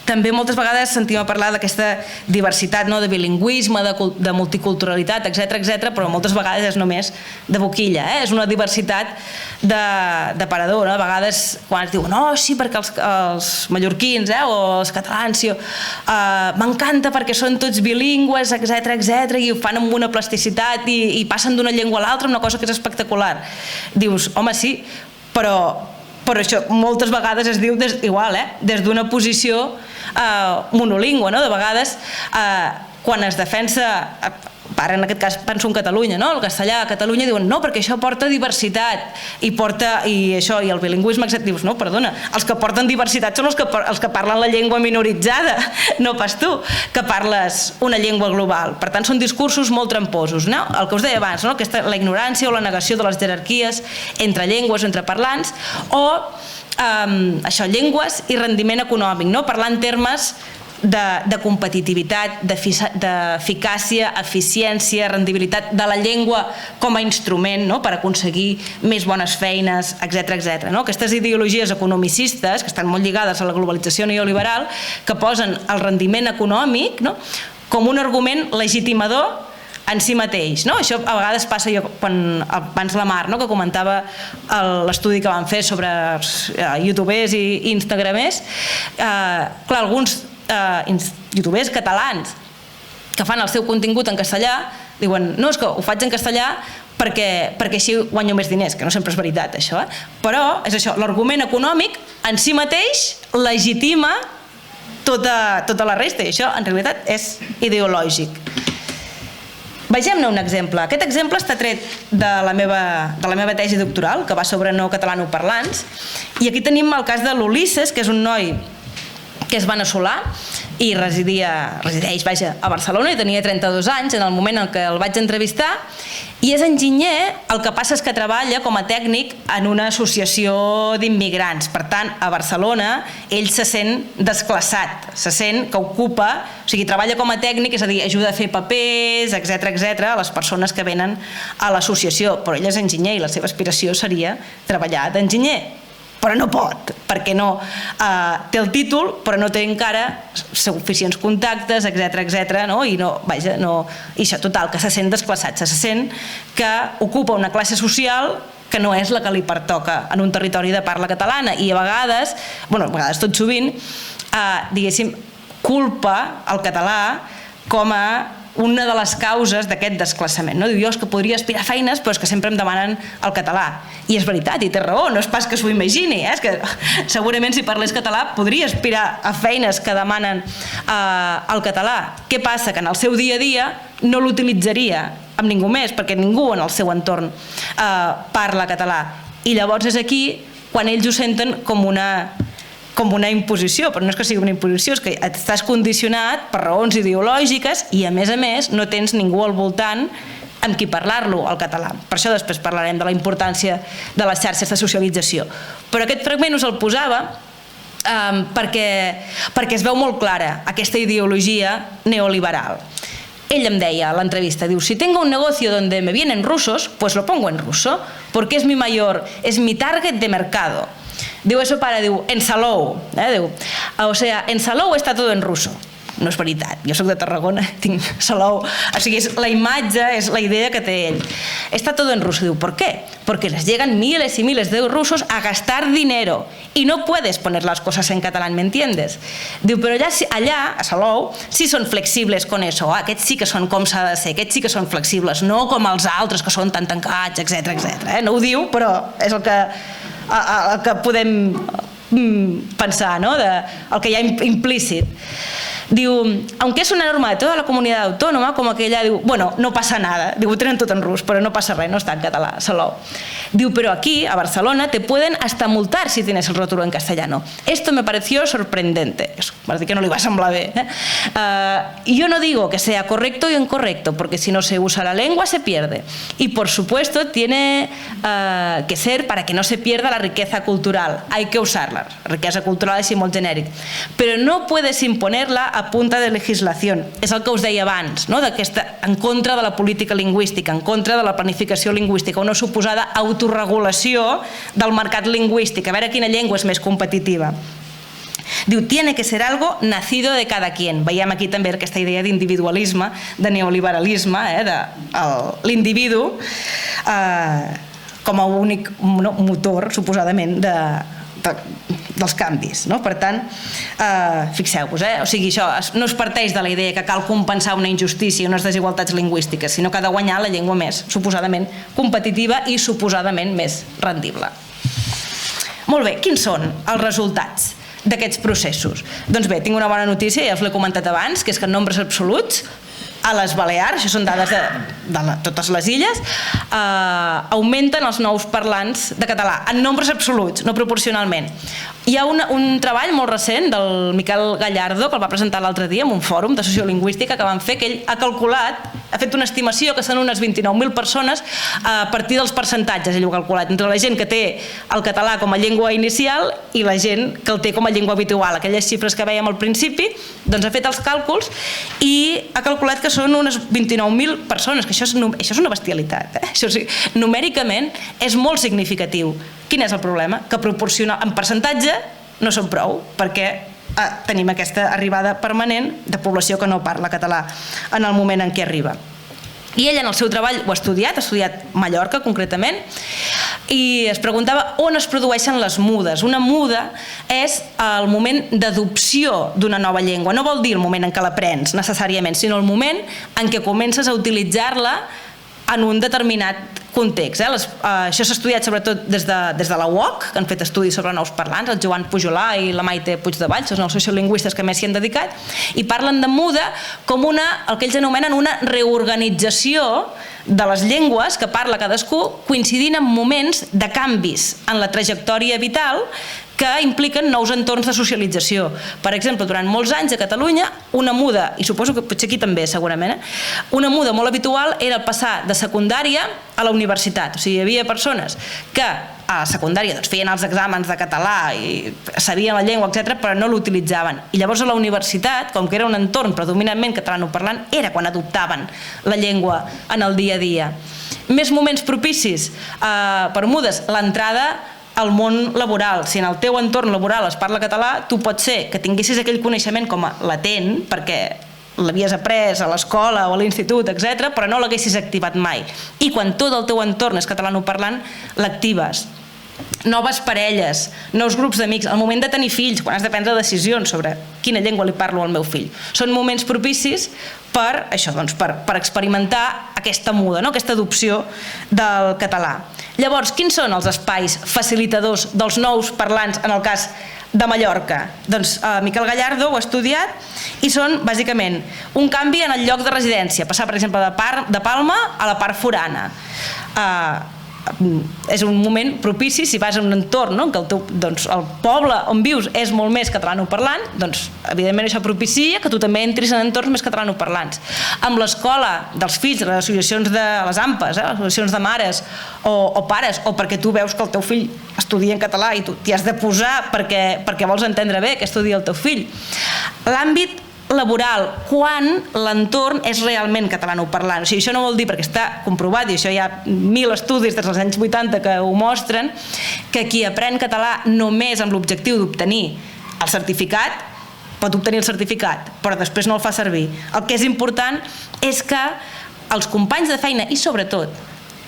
També moltes vegades sentim a parlar d'aquesta diversitat, de bilingüisme, de multiculturalitat, etc., però moltes vegades és només de boquilla, és una diversitat de parador. A vegades quan es diu, no, sí, perquè els mallorquins o els catalans m'encanta perquè són tots bilingües, etc., i ho fan amb una plasticitat i passen d'una llengua a l'altra, una cosa que és espectacular. Dius, home, sí, però això moltes vegades es diu igual, des d'una posició monolingüe. De vegades, quan es defensa, en aquest cas penso en Catalunya, el castellà a Catalunya, diuen no, perquè això porta diversitat i el bilingüisme, etc. Dius, no, perdona, els que porten diversitat són els que parlen la llengua minoritzada, no pas tu, que parles una llengua global. Per tant, són discursos molt tramposos. El que us deia abans, la ignorància o la negació de les jerarquies entre llengües, entre parlants, o això, llengües i rendiment econòmic, no? Parlar en termes de competitivitat, d'eficàcia, eficiència, rendibilitat de la llengua com a instrument, no? Per aconseguir més bones feines, etc. No? Aquestes ideologies economicistes, que estan molt lligades a la globalització neoliberal, que posen el rendiment econòmic, no? Com un argument legitimador en si mateix, no? Això a vegades passa, jo quan abans la Mar, no? Que comentava l'estudi que van fer sobre youtubers i instagramers, clar, alguns youtubers catalans que fan el seu contingut en castellà diuen, no, és que ho faig en castellà perquè així guanyo més diners, que no sempre és veritat això, però és això, l'argument econòmic en si mateix legitima tota la resta, i això en realitat és ideològic. Vegem-ne un exemple. Aquest exemple està tret de la meva tesi doctoral, que va sobre no catalanoparlants, i aquí tenim el cas de l'Ulisses, que és un noi que és veneçolà i resideix a Barcelona, i tenia 32 anys en el moment en què el vaig entrevistar, i és enginyer, el que passa és que treballa com a tècnic en una associació d'immigrants. Per tant, a Barcelona ell se sent desclassat, se sent que ocupa, o sigui, treballa com a tècnic, és a dir, ajuda a fer papers, etc, a les persones que venen a l'associació, però ell és enginyer i la seva aspiració seria treballar d'enginyer. Però no pot, perquè no té el títol, però no té encara suficients contactes, etc, no? I això, total, que se sent desclassat, se sent que ocupa una classe social que no és la que li pertoca en un territori de parla catalana, i a vegades tot sovint, diguéssim, culpa el català com a una de les causes d'aquest desclassament. Diu, jo és que podria aspirar a feines, però és que sempre em demanen el català. I és veritat, i té raó, no és pas que s'ho imagini, és que segurament si parlés català podria aspirar a feines que demanen el català. Què passa? Que en el seu dia a dia no l'utilitzaria amb ningú més, perquè ningú en el seu entorn parla català. I llavors és aquí quan ells ho senten com una imposició, però no és que sigui una imposició, és que estàs condicionat per raons ideològiques i a més no tens ningú al voltant amb qui parlar-lo, el català. Per això després parlarem de la importància de les xarxes de socialització. Però aquest fragment us el posava perquè es veu molt clara aquesta ideologia neoliberal. Ell em deia a l'entrevista, diu, si tengo un negocio donde me vienen rusos, pues lo pongo en ruso, porque es mi target de mercado. Diu, eso para, diu, en Salou. Diu, o sea, en Salou está todo en ruso. No és veritat, jo soc de Tarragona, tinc Salou. O sigui, és la imatge, és la idea que té ell. Está todo en ruso. Diu, ¿por qué? Porque les llegan miles y miles de rusos a gastar dinero y no puedes poner las cosas en catalán, ¿me entiendes? Diu, però allà, a Salou, sí són flexibles con eso. Aquests sí que són com s'ha de ser, aquests sí que són flexibles, no com els altres que són tan tancats, etc. No ho diu, però és el que podem pensar, no? El que hi ha implícit. Diu, aunque es una norma de toda la comunidad autónoma, como que ella diu, bueno, no pasa nada, diu, ho tenen tot en rus, però no passa res, no està en català, Salou. Diu, pero aquí, a Barcelona, te pueden hasta multar si tienes el rótulo en castellano. Esto me pareció sorprendente. Eso, vas dir que no li va semblar bé. Y yo no digo que sea correcto o incorrecto, porque si no se usa la lengua se pierde. Y por supuesto tiene que ser para que no se pierda la riqueza cultural. Hay que usarla. La riqueza cultural és molt genèric. Però no puedes imponerla a punta de legislació. És el que us deia abans, no? En contra de la política lingüística, en contra de la planificació lingüística, una suposada autorregulació del mercat lingüístic, a veure quina llengua és més competitiva. Diu, tiene que ser algo nacido de cada quien. Veiem aquí també aquesta idea d'individualisme, de neoliberalisme, de l'individu com a únic motor, suposadament, dels canvis. Per tant, fixeu-vos, o sigui, això no es parteix de la idea que cal compensar una injustícia i unes desigualtats lingüístiques, sinó que ha de guanyar la llengua més suposadament competitiva i suposadament més rendible. Molt bé, quins són els resultats d'aquests processos? Doncs bé, tinc una bona notícia, ja us l'he comentat abans, que és que en nombres absoluts a les Balears, això són dades de totes les illes, augmenten els nous parlants de català, en nombres absoluts, no proporcionalment. Hi ha un treball molt recent del Miquel Gallardo, que el va presentar l'altre dia en un fòrum de sociolingüística que van fer, que ell ha calculat, ha fet una estimació que són unes 29.000 persones a partir dels percentatges, ell ho ha calculat, entre la gent que té el català com a llengua inicial i la gent que el té com a llengua habitual. Aquelles xifres que vèiem al principi, doncs ha fet els càlculs i ha calculat que són unes 29.000 persones, que això és una bestialitat. Això, numèricament és molt significatiu. Quin és el problema? Que proporcionar en percentatge no són prou, perquè tenim aquesta arribada permanent de població que no parla català en el moment en què arriba. I ell en el seu treball ho ha estudiat Mallorca concretament, i es preguntava on es produeixen les mudes. Una muda és el moment d'adopció d'una nova llengua. No vol dir el moment en què l'aprens necessàriament, sinó el moment en què comences a utilitzar-la en un determinat context. Això s'ha estudiat sobretot des de la UOC, que han fet estudis sobre nous parlants, el Joan Pujolà i la Maite Puigdevall, són els sociolingüistes que més s'hi han dedicat, i parlen de muda com el que ells anomenen una reorganització de les llengües que parla cadascú, coincidint en moments de canvis en la trajectòria vital que impliquen nous entorns de socialització. Per exemple, durant molts anys a Catalunya, una muda, i suposo que potser aquí també segurament, una muda molt habitual era el passar de secundària a la universitat. O sigui, hi havia persones que a la secundària feien els exàmens de català i sabien la llengua, etc., però no l'utilitzaven. I llavors a la universitat, com que era un entorn predominantment catalanoparlant, era quan adoptaven la llengua en el dia a dia. Més moments propicis per mudes, l'entrada al món laboral. Si en el teu entorn laboral es parla català, tu pot ser que tinguessis aquell coneixement com a latent, perquè l'havies après a l'escola o a l'institut, etc., però no l'haguessis activat mai. I quan tot el teu entorn és catalanoparlant, l'actives. Noves parelles, nous grups d'amics, el moment de tenir fills, quan has de prendre decisions sobre quina llengua li parlo al meu fill. Són moments propicis per això, per experimentar aquesta muda, aquesta adopció del català. Llavors, quins són els espais facilitadors dels nous parlants en el cas de Mallorca? Doncs Miquel Gallardo ho ha estudiat i són bàsicament un canvi en el lloc de residència, passar per exemple de Palma a la part forana. És un moment propici si vas a un entorn en què el poble on vius és molt més catalanoparlant, doncs evidentment això propicia que tu també entris en entorns més catalanoparlants. Amb l'escola dels fills, les associacions de les AMPAs, les associacions de mares o pares, o perquè tu veus que el teu fill estudia en català i tu t'hi has de posar perquè vols entendre bé què estudia el teu fill. L'àmbit laboral, quan l'entorn és realment catalanoparlant. O sigui, això no vol dir, perquè està comprovat, i això hi ha 1.000 estudis des dels anys 80 que ho mostren, que qui aprèn català només amb l'objectiu d'obtenir el certificat, pot obtenir el certificat, però després no el fa servir. El que és important és que els companys de feina i sobretot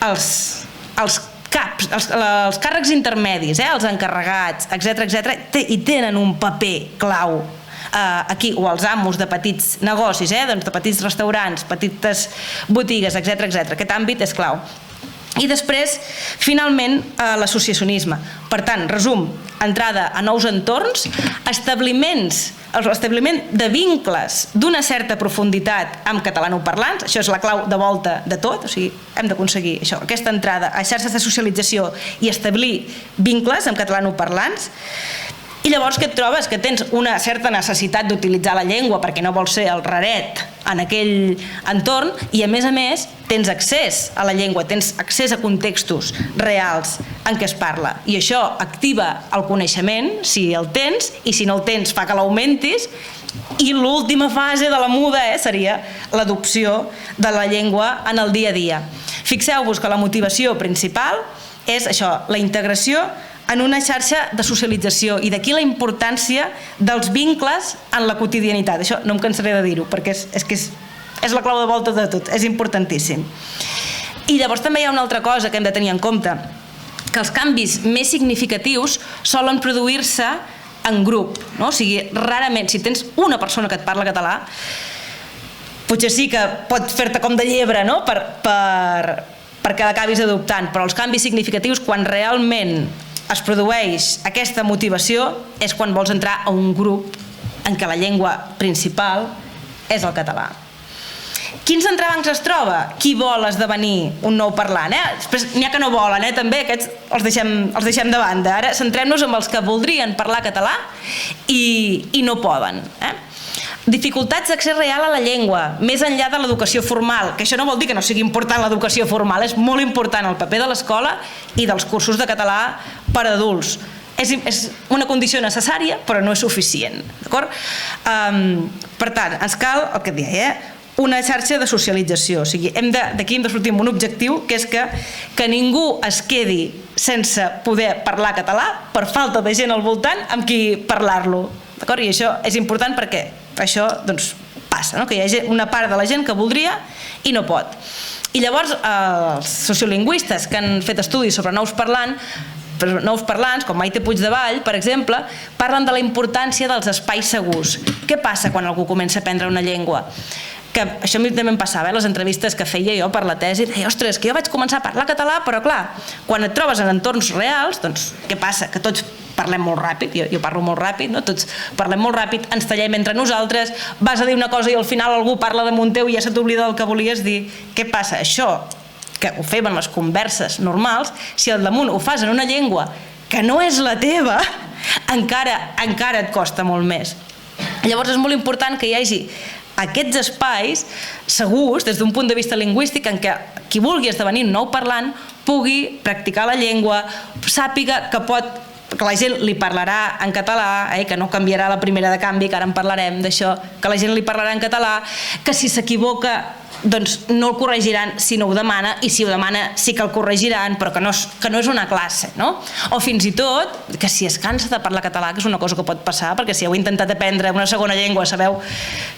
els caps, els càrrecs intermedis, els encarregats, etc., hi tenen un paper clau aquí, o els amos de petits negocis, de petits restaurants, petites botigues, etc. Aquest àmbit és clau. I després, finalment, l'associacionisme. Per tant, resum, entrada a nous entorns, establiment de vincles d'una certa profunditat amb catalanoparlants, això és la clau de volta de tot, o sigui, hem d'aconseguir això, aquesta entrada a xarxes de socialització i establir vincles amb catalanoparlants. I llavors què et trobes? Que tens una certa necessitat d'utilitzar la llengua perquè no vols ser el raret en aquell entorn i a més tens accés a la llengua, tens accés a contextos reals en què es parla i això activa el coneixement si el tens i si no el tens fa que l'augmentis i l'última fase de la muda seria l'adopció de la llengua en el dia a dia. Fixeu-vos que la motivació principal és això, la integració en una xarxa de socialització i d'aquí la importància dels vincles en la quotidianitat. Això no em cansaré de dir-ho perquè és la clau de volta de tot, és importantíssim. I llavors també hi ha una altra cosa que hem de tenir en compte, que els canvis més significatius solen produir-se en grup, no? O sigui, rarament, si tens una persona que et parla català, potser sí que pot fer-te com de llebre, no? perquè l'acabis adoptant, però els canvis significatius quan realment es produeix aquesta motivació és quan vols entrar a un grup en què la llengua principal és el català. Quins entrebancs es troba? Qui vol esdevenir un nou parlant? Després n'hi ha que no volen, també aquests els deixem de banda. Ara centrem-nos en els que voldrien parlar català i no poden. Dificultats d'accés real a la llengua, més enllà de l'educació formal, que això no vol dir que no sigui important l'educació formal, és molt important el paper de l'escola i dels cursos de català per a adults. És una condició necessària, però no és suficient. Per tant, ens cal, el que et deia, una xarxa de socialització. O sigui, d'aquí hem de sortir amb un objectiu, que és que ningú es quedi sense poder parlar català per falta de gent al voltant amb qui parlar-lo. I això és important perquè això passa, que hi ha una part de la gent que voldria i no pot. I llavors els sociolingüistes que han fet estudis sobre nous parlants, com Maite Puigdevall, per exemple, parlen de la importància dels espais segurs. Què passa quan algú comença a aprendre una llengua? Que això a mi també em passava, les entrevistes que feia jo per la tesi, deia, ostres, que jo vaig començar a parlar català, però clar, quan et trobes en entorns reals, doncs què passa? Que tots parlem molt ràpid, jo parlo molt ràpid, tots parlem molt ràpid, ens tallem entre nosaltres, vas a dir una cosa i al final algú parla damunt teu i ja se t'oblida del que volies dir. Què passa? Això, que ho fem en les converses normals, si al damunt ho fas en una llengua que no és la teva, encara et costa molt més. Llavors és molt important que hi hagi aquests espais segurs des d'un punt de vista lingüístic en què qui vulgui esdevenir un nou parlant pugui practicar la llengua, sàpiga que la gent li parlarà en català, que no canviarà la primera de canvi, que ara en parlarem d'això, que la gent li parlarà en català, que si s'equivoca doncs no el corregiran si no ho demana, i si ho demana sí que el corregiran, però que no és una classe, no? O fins i tot que si es cansa de parlar català, que és una cosa que pot passar, perquè si heu intentat aprendre una segona llengua sabeu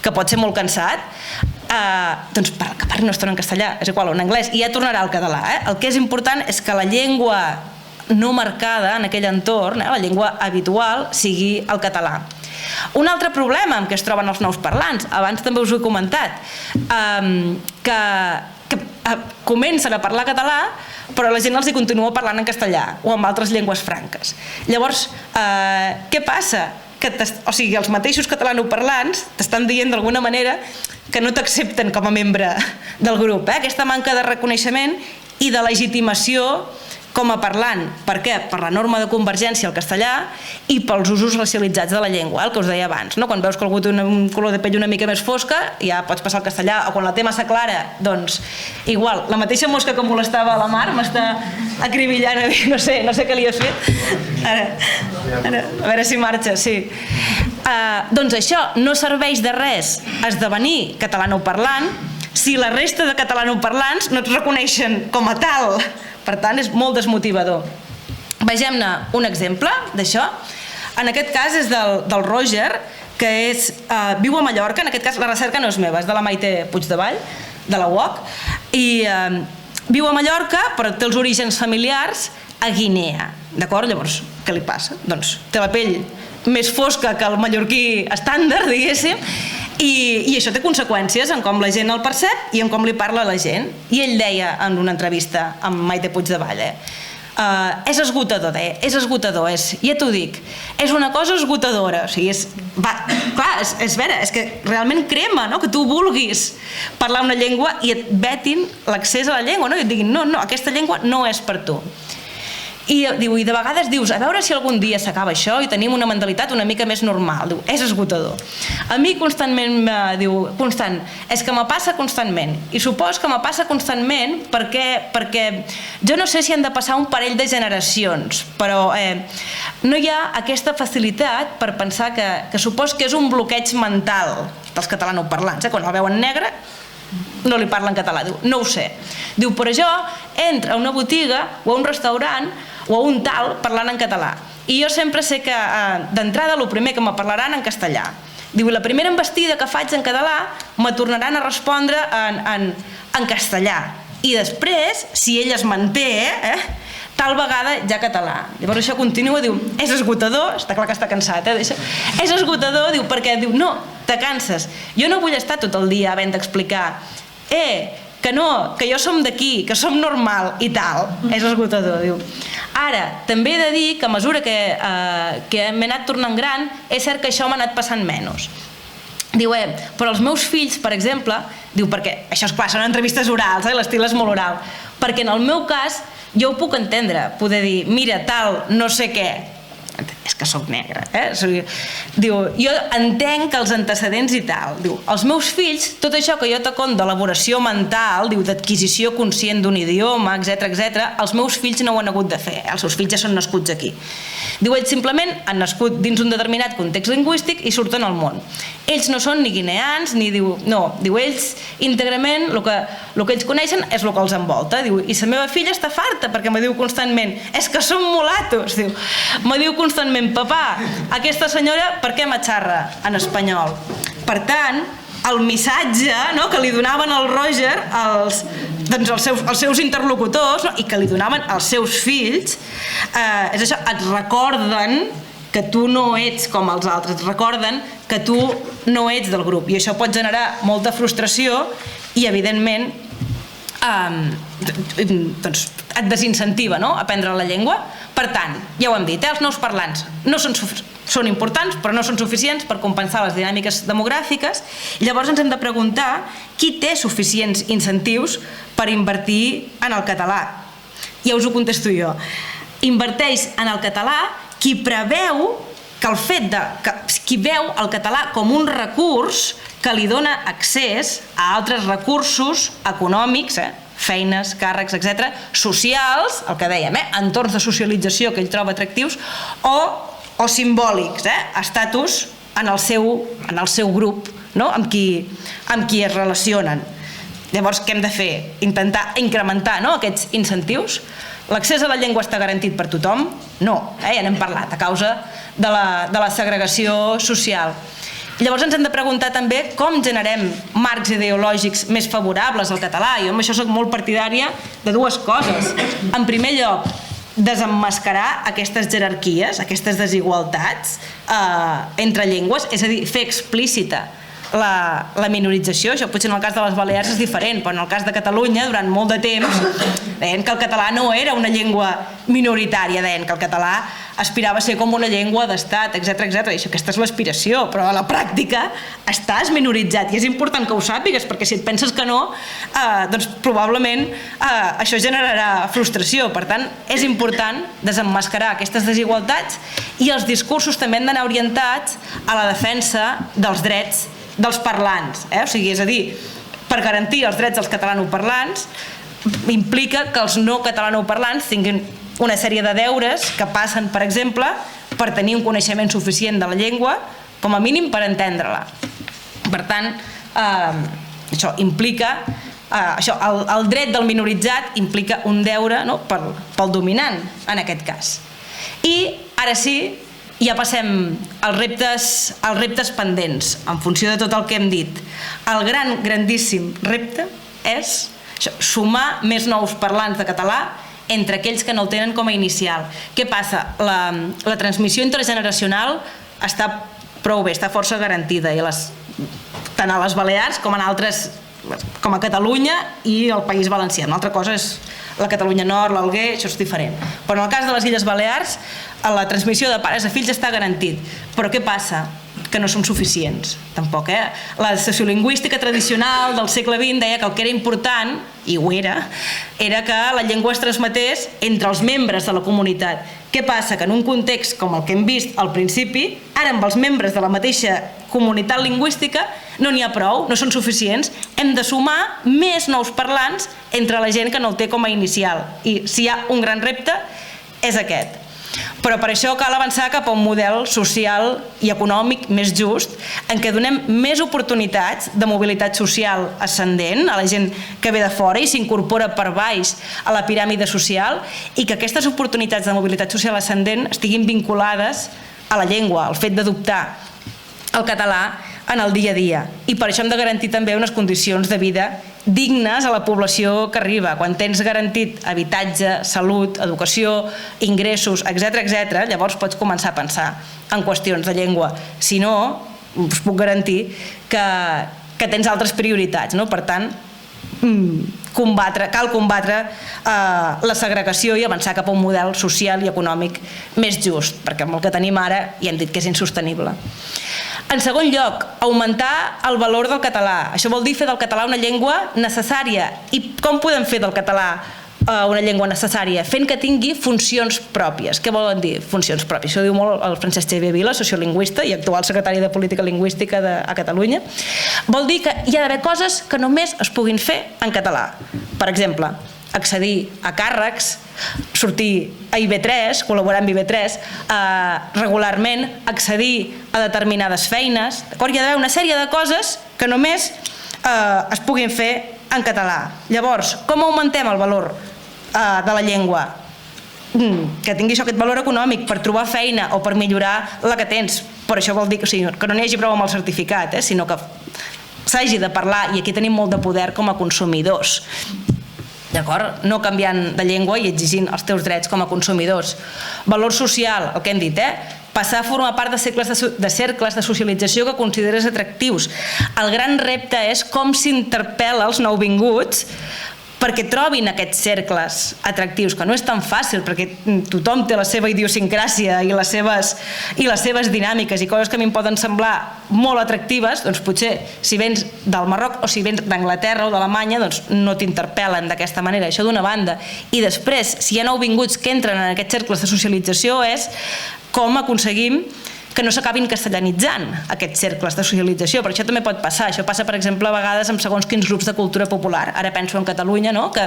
que pot ser molt cansat, doncs que parli una estona en castellà, és igual, o en anglès, i ja tornarà al català. El que és important és que la llengua no marcada en aquell entorn, la llengua habitual, sigui el català. Un altre problema amb què es troben els nous parlants, abans també us ho he comentat, que comencen a parlar català però la gent els hi continua parlant en castellà o amb altres llengües franques. Llavors, què passa? O sigui, els mateixos catalanoparlants t'estan dient d'alguna manera que no t'accepten com a membre del grup. Aquesta manca de reconeixement i de legitimació com a parlant. Per què? Per la norma de convergència al castellà i pels usos racialitzats de la llengua, el que us deia abans. Quan veus que algú té un color de pell una mica més fosca, ja pots passar al castellà, o quan la té massa clara, doncs igual. La mateixa mosca que molestava a la Mar m'està acribillant a mi, no sé què li he fet. Ara, a veure si marxa, sí. Doncs això, no serveix de res esdevenir catalanoparlant si la resta de catalanoparlants no et reconeixen com a tal. Per tant, és molt desmotivador. Vegem-ne un exemple d'això. En aquest cas és del Roger, que viu a Mallorca. En aquest cas la recerca no és meva, és de la Maite Puigdevall, de la UOC, i viu a Mallorca, però té els orígens familiars a Guinea. D'acord? Llavors, què li passa? Doncs té la pell més fosca que el mallorquí estàndard, diguéssim, i això té conseqüències en com la gent el percep i en com li parla a la gent. I ell deia en una entrevista amb Maite Puigdevall, és esgotador, ja t'ho dic, és una cosa esgotadora. O sigui, és que realment crema que tu vulguis parlar una llengua i et vetin l'accés a la llengua, i et diguin, no, aquesta llengua no és per tu. I de vegades dius, a veure si algun dia s'acaba això i tenim una mentalitat una mica més normal. Diu, és esgotador. A mi constantment diu, és que me passa constantment. I supos que me passa constantment perquè jo no sé si han de passar un parell de generacions, però no hi ha aquesta facilitat per pensar que supos que és un bloqueig mental dels catalanoparlants. Quan el veuen negre no li parlen català, diu, no ho sé. Diu, però jo entro a una botiga o a un restaurant o a un tal parlant en català. I jo sempre sé que d'entrada el primer que me parlaran en castellà. Diu, la primera embestida que faig en català me tornaran a respondre en castellà. I després, si ell es manté, tal vegada ja català. Llavors això continua, diu, és esgotador, està clar que està cansat, és esgotador, diu, perquè diu, no, te canses. Jo no vull estar tot el dia havent d'explicar que no, que jo som d'aquí, que som normal i tal, és esgotador, diu. Ara, també he de dir que a mesura que m'he anat tornant gran, és cert que això m'ha anat passant menys. Diu, però els meus fills, per exemple, diu, perquè això és clar, són entrevistes orals, l'estil és molt oral, perquè en el meu cas jo ho puc entendre, poder dir, mira, tal, no sé què, és que sóc negre, diu, jo entenc que els antecedents i tal, diu, els meus fills, tot això que jo te conto d'elaboració mental, diu, d'adquisició conscient d'un idioma, etc, els meus fills no ho han hagut de fer, els seus fills ja són nascuts aquí. Diu, ells simplement han nascut dins un determinat context lingüístic i surten al món. Ells no són ni guineans, ni diu, no, diu, ells íntegrament, el que ells coneixen és el que els envolta, diu, i la meva filla està farta perquè me diu constantment, és que som mulatos, diu, me diu constantment, papà, aquesta senyora per què m'atxarra en espanyol? Per tant, el missatge que li donaven al Roger els seus interlocutors i que li donaven als seus fills és això, et recorden que tu no ets com els altres, et recorden que tu no ets del grup, i això pot generar molta frustració i evidentment doncs et desincentiva a aprendre la llengua. Per tant, ja ho hem dit, els nous parlants no són importants però no són suficients per compensar les dinàmiques demogràfiques, i llavors ens hem de preguntar qui té suficients incentius per invertir en el català. Ja us ho contesto jo. Inverteix en el català qui preveu que qui veu el català com un recurs que li dona accés a altres recursos econòmics, feines, càrrecs, etc, socials, el que dèiem, entorns de socialització que ell troba atractius, o simbòlics, estatus en el seu grup, amb qui es relacionen. Llavors, què hem de fer? Intentar incrementar aquests incentius? L'accés a la llengua està garantit per tothom? No, ja n'hem parlat, a causa de la segregació social. Llavors ens hem de preguntar també com generem marcs ideològics més favorables al català. Jo amb això soc molt partidària de dues coses. En primer lloc, desemmascarar aquestes jerarquies, aquestes desigualtats entre llengües, és a dir, fer explícita la minorització. Això potser en el cas de les Balears és diferent, però en el cas de Catalunya durant molt de temps deien que el català no era una llengua minoritària, deien que el català aspirava a ser com una llengua d'estat, etc. I aquesta és l'aspiració, però a la pràctica estàs minoritzat i és important que ho sàpigues, perquè si et penses que no, doncs probablement això generarà frustració. Per tant, és important desemmascarar aquestes desigualtats, i els discursos també han d'anar orientats a la defensa dels drets dels parlants, és a dir, per garantir els drets dels catalanoparlants implica que els no catalanoparlants tinguin una sèrie de deures que passen, per exemple, per tenir un coneixement suficient de la llengua, com a mínim per entendre-la. Per tant, això implica, el dret del minoritzat implica un deure pel dominant, en aquest cas. I ara sí, ja passem als reptes pendents, en funció de tot el que hem dit. El grandíssim repte és sumar més nous parlants de català entre aquells que no el tenen com a inicial. Què passa? La transmissió intergeneracional està prou bé, està força garantida, tant a les Balears com en altres, com a Catalunya i el País Valencià. Una altra cosa és la Catalunya Nord, l'Alguer, això és diferent. Però en el cas de les Illes Balears, la transmissió de pares a fills està garantit. Però què passa? Que no som suficients, tampoc. La sociolingüística tradicional del segle XX deia que el que era important, i ho era que la llengua es transmetés entre els membres de la comunitat. Què passa? Que en un context com el que hem vist al principi, ara amb els membres de la mateixa comunitat lingüística no n'hi ha prou, no són suficients, hem de sumar més nous parlants entre la gent que no el té com a inicial. I si hi ha un gran repte, és aquest. Però per això cal avançar cap a un model social i econòmic més just, en què donem més oportunitats de mobilitat social ascendent a la gent que ve de fora i s'incorpora per baix a la piràmide social, i que aquestes oportunitats de mobilitat social ascendent estiguin vinculades a la llengua, al fet d'adoptar el català en el dia a dia. I per això hem de garantir també unes condicions de vida dignes a la població que arriba. Quan tens garantit habitatge, salut, educació, ingressos, etc., llavors pots començar a pensar en qüestions de llengua. Si no, us puc garantir que tens altres prioritats. Per tant, cal combatre la segregació i avançar cap a un model social i econòmic més just, perquè amb el que tenim ara ja hem dit que és insostenible. En segon lloc, augmentar el valor del català. Això vol dir fer del català una llengua necessària. I com podem fer del català una llengua necessària? Fent que tingui funcions pròpies. Què volen dir funcions pròpies? Això ho diu molt el Francesc Xavier Vila, sociolingüista i actual secretari de Política Lingüística a Catalunya. Vol dir que hi ha d'haver coses que només es puguin fer en català. Per exemple, accedir a càrrecs, sortir a IB3, col·laborar amb IB3, regularment accedir a determinades feines. Hi ha d'haver una sèrie de coses que només es puguin fer en català. Llavors, com augmentem el valor de la llengua? Que tingui això, aquest valor econòmic per trobar feina o per millorar la que tens. Per això vol dir que no n'hi hagi prou amb el certificat, sinó que s'hagi de parlar, i aquí tenim molt de poder com a consumidors. D'acord? No canviant de llengua i exigint els teus drets com a consumidors. Valor social, el que hem dit, passar a formar part de cercles de socialització que consideres atractius. El gran repte és com s'interpel·la els nouvinguts perquè trobin aquests cercles atractius, que no és tan fàcil, perquè tothom té la seva idiosincràsia i les seves dinàmiques i coses que a mi em poden semblar molt atractives, doncs potser si vens del Marroc o si vens d'Anglaterra o d'Alemanya, doncs no t'interpel·len d'aquesta manera, això d'una banda. I després, si hi ha nouvinguts que entren en aquests cercles de socialització, és com aconseguim que no s'acabin castellanitzant aquests cercles de socialització, però això també pot passar. Això passa, per exemple, a vegades amb segons quins grups de cultura popular. Ara penso en Catalunya, que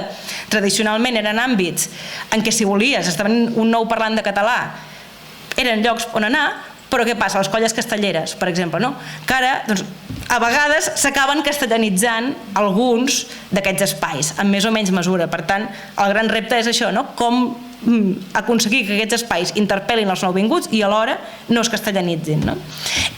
tradicionalment eren àmbits en què si volies esdevenir un nou parlant de català eren llocs on anar, però què passa? Les colles castelleres, per exemple, que ara, a vegades s'acaben castellanitzant alguns d'aquests espais, amb més o menys mesura. Per tant, el gran repte és això, com aconseguir que aquests espais interpel·lin els nouvinguts i alhora no es castellanitzin.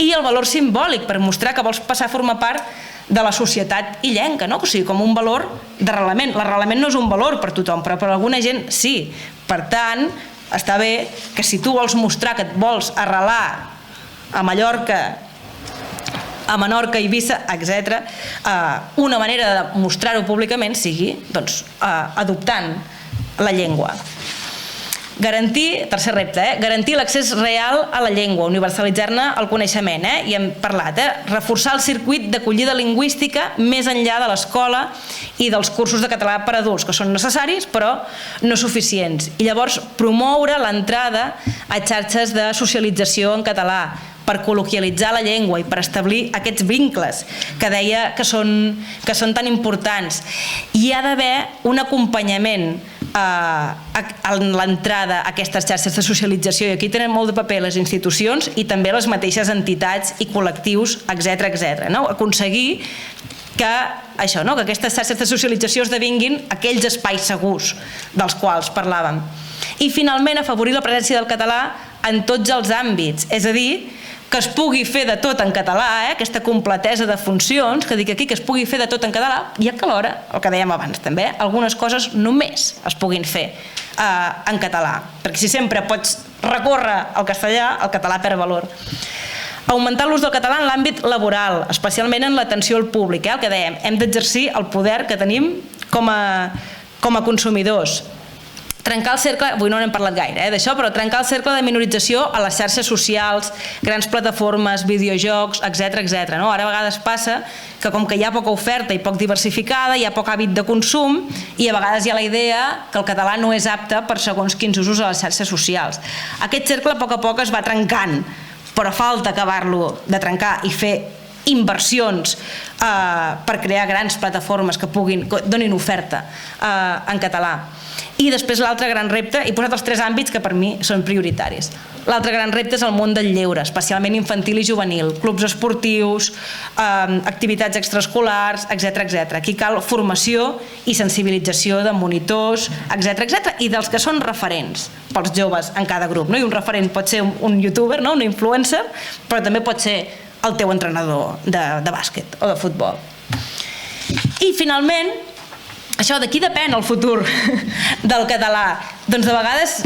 I el valor simbòlic, per mostrar que vols passar a formar part de la societat illenca, o sigui, com un valor d'arrelament. L'arrelament no és un valor per tothom, però per alguna gent sí. Per tant, està bé que si tu vols mostrar que et vols arrelar a Mallorca, a Menorca, Eivissa, etc., una manera de mostrar-ho públicament sigui adoptant la llengua. Garantir, tercer repte, garantir l'accés real a la llengua, universalitzar-ne el coneixement, i hem parlat, reforçar el circuit d'acollida lingüística més enllà de l'escola i dels cursos de català per adults, que són necessaris però no suficients. I llavors promoure l'entrada a xarxes de socialització en català, per col·loquialitzar la llengua i per establir aquests vincles que deia que són tan importants. Hi ha d'haver un acompanyament en l'entrada a aquestes xarxes de socialització, i aquí tenen molt de paper les institucions i també les mateixes entitats i col·lectius, etc. Aconseguir que aquestes xarxes de socialització esdevinguin aquells espais segurs dels quals parlàvem. I finalment afavorir la presència del català en tots els àmbits, és a dir, que es pugui fer de tot en català, aquesta completesa de funcions, que dic aquí que es pugui fer de tot en català, i que alhora, el que dèiem abans també, algunes coses només es puguin fer en català, perquè si sempre pots recórrer al castellà, el català perd valor. Augmentar l'ús del català en l'àmbit laboral, especialment en l'atenció al públic, el que dèiem, hem d'exercir el poder que tenim com a consumidors. Trencar el cercle, avui no n'hem parlat gaire d'això, però trencar el cercle de minorització a les xarxes socials, grans plataformes, videojocs, etc. Ara a vegades passa que com que hi ha poca oferta i poc diversificada, hi ha poc hàbit de consum i a vegades hi ha la idea que el català no és apte per segons quins usos a les xarxes socials. Aquest cercle a poc es va trencant, però falta acabar-lo de trencar i fer inversions per crear grans plataformes que donin oferta en català. I després l'altre gran repte, he posat els 3 àmbits que per mi són prioritaris. L'altre gran repte és el món del lleure, especialment infantil i juvenil, clubs esportius, activitats extraescolars, etc. Aquí cal formació i sensibilització de monitors, etc. I dels que són referents pels joves en cada grup. I un referent pot ser un youtuber, un influencer, però també pot ser el teu entrenador de bàsquet o de futbol. I finalment, això, d'aquí depèn el futur del català. Doncs de vegades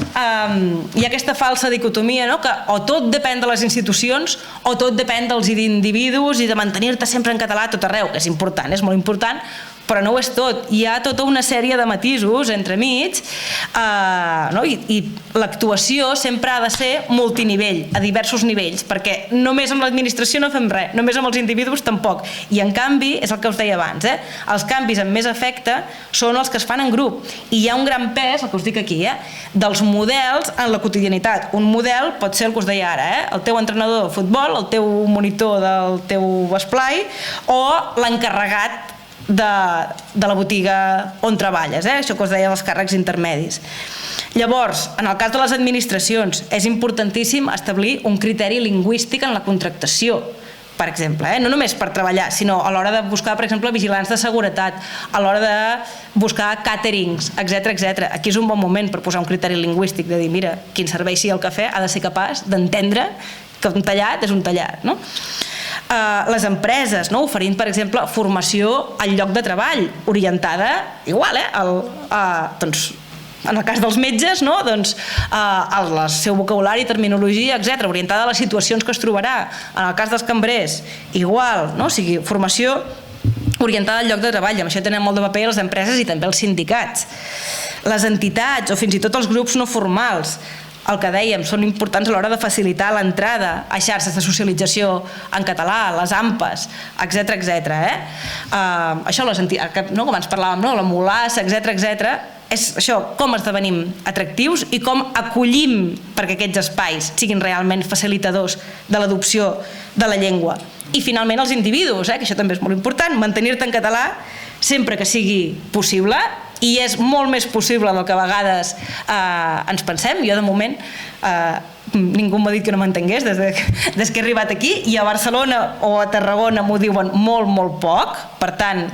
hi ha aquesta falsa dicotomia, no? Que o tot depèn de les institucions o tot depèn dels individus i de mantenir-te sempre en català a tot arreu, que és important, és molt important, però no ho és tot. Hi ha tota una sèrie de matisos entremig, no? I l'actuació sempre ha de ser multinivell, a diversos nivells, perquè només amb l'administració no fem res, només amb els individus tampoc. I en canvi, és el que us deia abans, els canvis amb més efecte són els que es fan en grup. I hi ha un gran pes, el que us dic aquí, dels models en la quotidianitat. Un model pot ser el que us deia ara, el teu entrenador de futbol, el teu monitor del teu esplai o l'encarregat de la botiga on treballes, això que us deia dels càrrecs intermedis. Llavors, en el cas de les administracions, és importantíssim establir un criteri lingüístic en la contractació, per exemple, no només per treballar, sinó a l'hora de buscar, per exemple, vigilants de seguretat, a l'hora de buscar càterings, etc. Aquí és un bon moment per posar un criteri lingüístic, de dir, mira, quin servei sigui el cafè ha de ser capaç d'entendre que un tallat és un tallat, no? Les empreses, no? Oferint, per exemple, formació al lloc de treball, orientada, igual, doncs, en el cas dels metges, no? Doncs, el seu vocabulari, terminologia, etc., orientada a les situacions que es trobarà. En el cas dels cambrers, igual, no? O sigui, formació orientada al lloc de treball, i amb això tenen molt de paper les empreses i també els sindicats. Les entitats o fins i tot els grups no formals, el que dèiem, són importants a l'hora de facilitar l'entrada a xarxes de socialització en català, les AMPAs, etc. Això, com abans parlàvem, la mulassa, etc., és això, com esdevenim atractius i com acollim perquè aquests espais siguin realment facilitadors de l'adopció de la llengua. I finalment els individus, que això també és molt important, mantenir-te en català sempre que sigui possible, i és molt més possible del que a vegades ens pensem. Jo, de moment, ningú m'ha dit que no m'entengués des que he arribat aquí, i a Barcelona o a Tarragona m'ho diuen molt, molt poc. Per tant,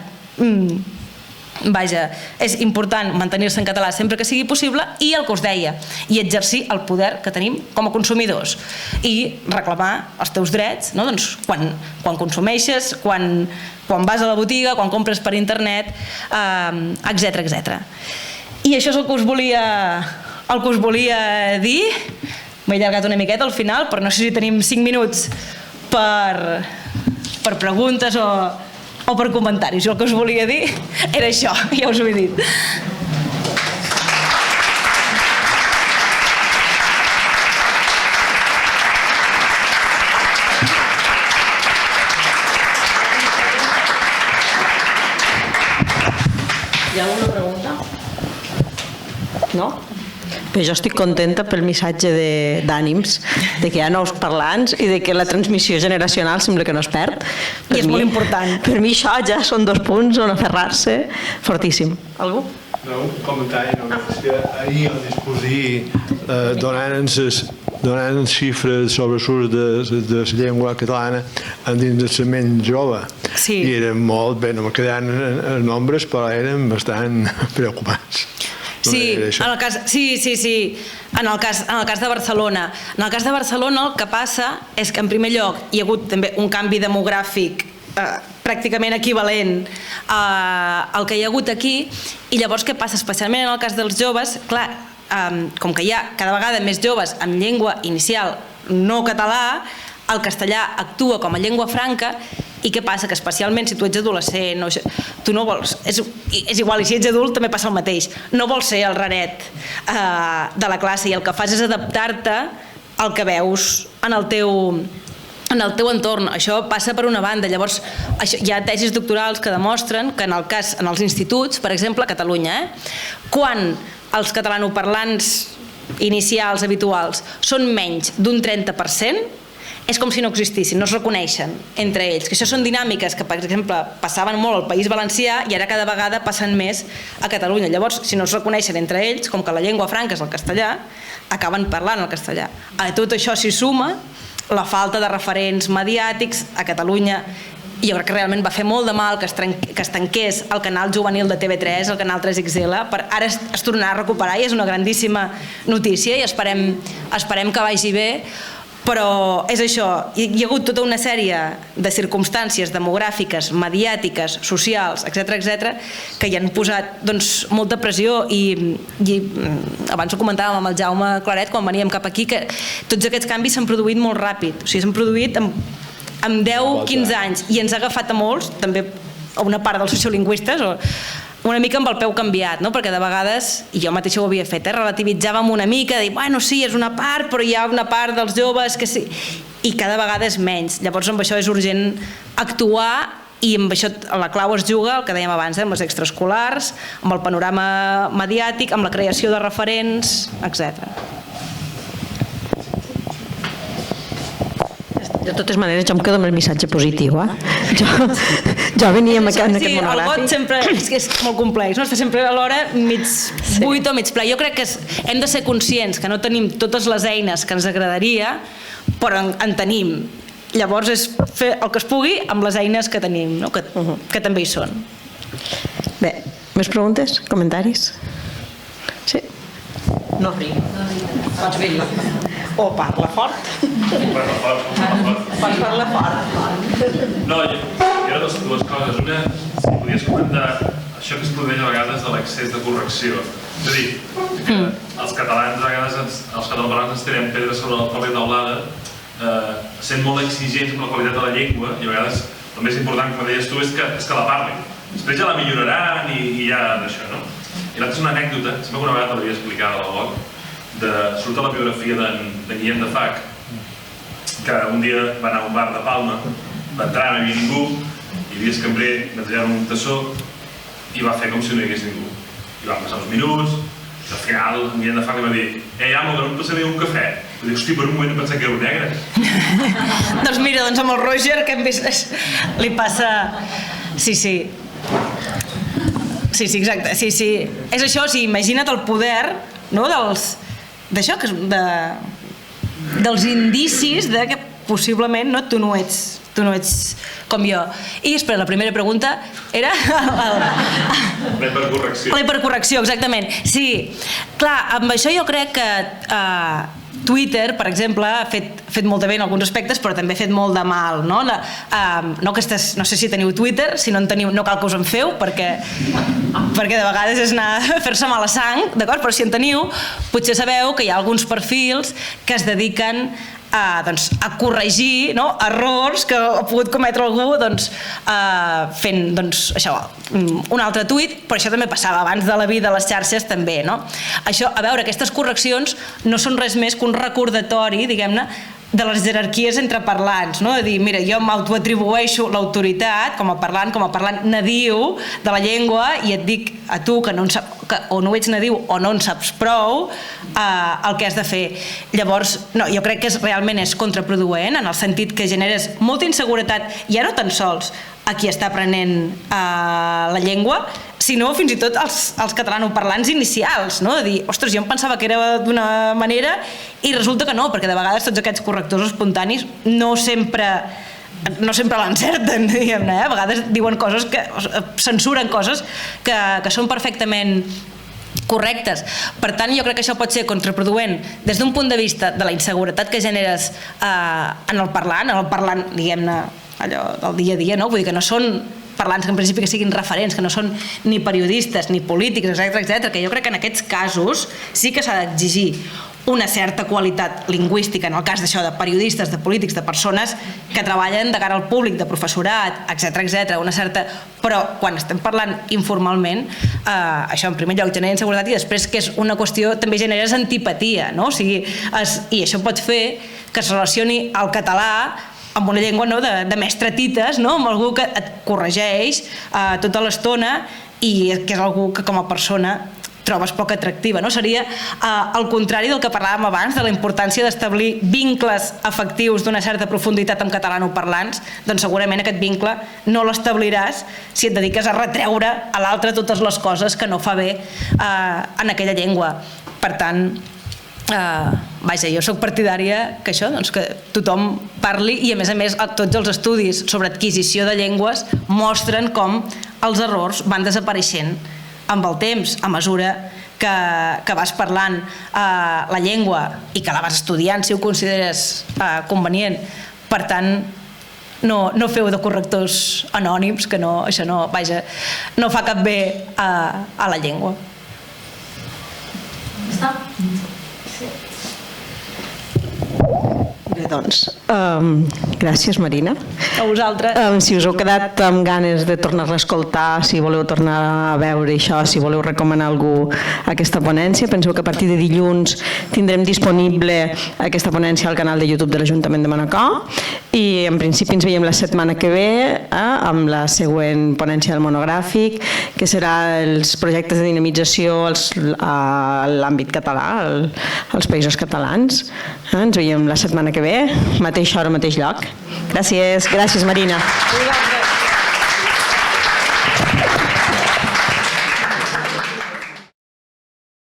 vaja, és important mantenir-se en català sempre que sigui possible, i el que us deia, i exercir el poder que tenim com a consumidors i reclamar els teus drets, no? Doncs quan consumeixes, quan vas a la botiga, quan compres per internet, etc. I això és el que us volia dir. M'he allargat una miqueta al final, però no sé si tenim 5 minuts per preguntes o per comentaris. El que us volia dir era això, ja us ho he dit. Hi ha alguna pregunta? No? Però jo estic contenta pel missatge d'ànims, de que hi ha nous parlants i de que la transmissió generacional sembla que no es perd. I és molt important. Per mi això ja són 2 punts on aferrar-se fortíssim. Algú? No, un comentari. Ahir al discutir donant xifres sobre l'ús de la llengua catalana dins del segment jove. Sí. I eren molt, bé, no me quedaven nombres, però eren bastant preocupants. Sí, en el cas, en el cas de Barcelona. En el cas de Barcelona el que passa és que en primer lloc hi ha hagut també un canvi demogràfic pràcticament equivalent al que hi ha hagut aquí, i llavors què passa? Especialment en el cas dels joves, clar, com que hi ha cada vegada més joves amb llengua inicial no català, el castellà actua com a llengua franca. I què passa? Que especialment si tu ets adolescent, tu no vols, és igual, i si ets adult també passa el mateix, no vols ser el raret de la classe, i el que fas és adaptar-te al que veus en el teu entorn. Això passa per una banda. Llavors hi ha tesis doctorals que demostren que en els instituts, per exemple a Catalunya, quan els catalanoparlants inicials habituals són menys d'un 30%, és com si no existissin, no es reconeixen entre ells. Que això són dinàmiques que, per exemple, passaven molt al País Valencià i ara cada vegada passen més a Catalunya. Llavors, si no es reconeixen entre ells, com que la llengua franca és el castellà, acaben parlant el castellà. A tot això s'hi suma la falta de referents mediàtics a Catalunya. I jo crec que realment va fer molt de mal que es tanqués el canal juvenil de TV3, el canal 3XL, per ara es tornarà a recuperar, i és una grandíssima notícia, i esperem que vagi bé. Però és això, hi ha hagut tota una sèrie de circumstàncies demogràfiques, mediàtiques, socials, etc que hi han posat molta pressió i abans ho comentàvem amb el Jaume Claret quan veníem cap aquí, que tots aquests canvis s'han produït molt ràpid, o sigui, s'han produït en 10-15 anys i ens ha agafat a molts, també a una part dels sociolingüistes, una mica amb el peu canviat, no? Perquè de vegades, i jo mateixa ho havia fet, relativitzàvem una mica, dir, bueno, sí, és una part, però hi ha una part dels joves que sí, i cada vegada és menys. Llavors amb això és urgent actuar i amb això la clau es juga, el que dèiem abans, amb les extraescolars, amb el panorama mediàtic, amb la creació de referents, etc. De totes maneres, jo em quedo amb el missatge positiu. Jo venia en aquest monogràfic. El got sempre és molt complex, no? Està sempre alhora mig buit o mig ple. Jo crec que hem de ser conscients que no tenim totes les eines que ens agradaria, però en tenim. Llavors és fer el que es pugui amb les eines que tenim, no? Que també hi són. Bé, més preguntes? Comentaris? Sí? No riu. Pots dir-la. O parla fort. Pots parlar fort. No, hi ha dues coses. Una, si podies comentar això que es produeix a vegades de l'excés de correcció. És a dir, que els catalans a vegades, els catalans ens tirem pedres sobre la pròpia taulada, sent molt exigents amb la qualitat de la llengua, i a vegades el més important, com deies tu, és que la parlin. Després ja la milloraran i ja d'això, no? I l'altra és una anècdota, sempre que una vegada te l'havia explicat a la blog, surt a la biografia d'en Guillem de Fac, que un dia va anar a un bar de Palma, va entrar, no hi havia ningú, hi havia el cambrer, va tallar un tassó i va fer com si no hi hagués ningú. I van passar uns minuts, i al final en Guillem de Fac li va dir amo, que no em passaré un cafè. I dic, hosti, per un moment no pensava que era un negre. Doncs mira, amb el Roger, que hem vist, li passa... Sí, exacte. Sí. És això, imagina't el poder, no, d'això, dels indicis de que possiblement tu no ets com jo. I després la primera pregunta era... La hipercorrecció. La hipercorrecció, exactament. Sí, clar, amb això jo crec que Twitter, per exemple, ha fet molt de bé en alguns aspectes, però també ha fet molt de mal, no? No sé si teniu Twitter, si no en teniu no cal que us en feu, perquè de vegades és anar a fer-se mala sang, d'acord? Però si en teniu, potser sabeu que hi ha alguns perfils que es dediquen a corregir errors que ha pogut cometre algú fent això, un altre tuit, però això també passava abans de la vida a les xarxes també, no? Això, a veure, aquestes correccions no són res més que un recordatori, diguem-ne, de les jerarquies entre parlants, no? De dir, mira, jo m'autoatribueixo l'autoritat com a parlant nadiu de la llengua i et dic a tu que o no ets nadiu o no en saps prou el que has de fer. Llavors, no, jo crec que realment és contraproduent en el sentit que generes molta inseguretat, ja no tan sols a qui està aprenent la llengua, sinó fins i tot als catalanoparlants inicials, no? De dir, ostres, jo em pensava que era d'una manera i resulta que no, perquè de vegades tots aquests correctors espontanis no sempre l'encerten, diguem-ne, a vegades diuen coses censuren coses que són perfectament correctes. Per tant, jo crec que això pot ser contraproduent des d'un punt de vista de la inseguretat que generes en el parlant, diguem-ne, allò del dia a dia, no? Vull dir que no són parlants que en principi que siguin referents, que no són ni periodistes ni polítics, etc, que jo crec que en aquests casos sí que s'ha d'exigir una certa qualitat lingüística, en el cas d'això de periodistes, de polítics, de persones que treballen de cara al públic, de professorat, etc, una certa... Però quan estem parlant informalment, això en primer lloc genera inseguretat i després que és una qüestió, també generes antipatia, no? O sigui, i això pot fer que es relacioni el català amb una llengua de mestre tites, amb algú que et corregeix tota l'estona i que és algú que com a persona trobes poc atractiva. Seria el contrari del que parlàvem abans, de la importància d'establir vincles afectius d'una certa profunditat amb catalanoparlants, doncs segurament aquest vincle no l'establiràs si et dediques a retreure a l'altre totes les coses que no fa bé en aquella llengua. Per tant, vaja, jo soc partidària que això, que tothom parli i a més tots els estudis sobre adquisició de llengües mostren com els errors van desapareixent amb el temps, a mesura que vas parlant la llengua i que la vas estudiant, si ho consideres convenient. Per tant, no feu de correctors anònims, que això no fa cap bé a la llengua. Bé, doncs, gràcies, Marina. A vosaltres. Si us heu quedat amb ganes de tornar-la a escoltar, si voleu tornar a veure això, si voleu recomanar a algú aquesta ponència, penseu que a partir de dilluns tindrem disponible aquesta ponència al canal de YouTube de l'Ajuntament de Manacor i en principi ens veiem la setmana que ve amb la següent ponència del monogràfic, que serà els projectes de dinamització a l'àmbit català, als països catalans. Ens veiem la setmana que ve, mateixa hora, mateix lloc. Gràcies, Marina. A vosaltres.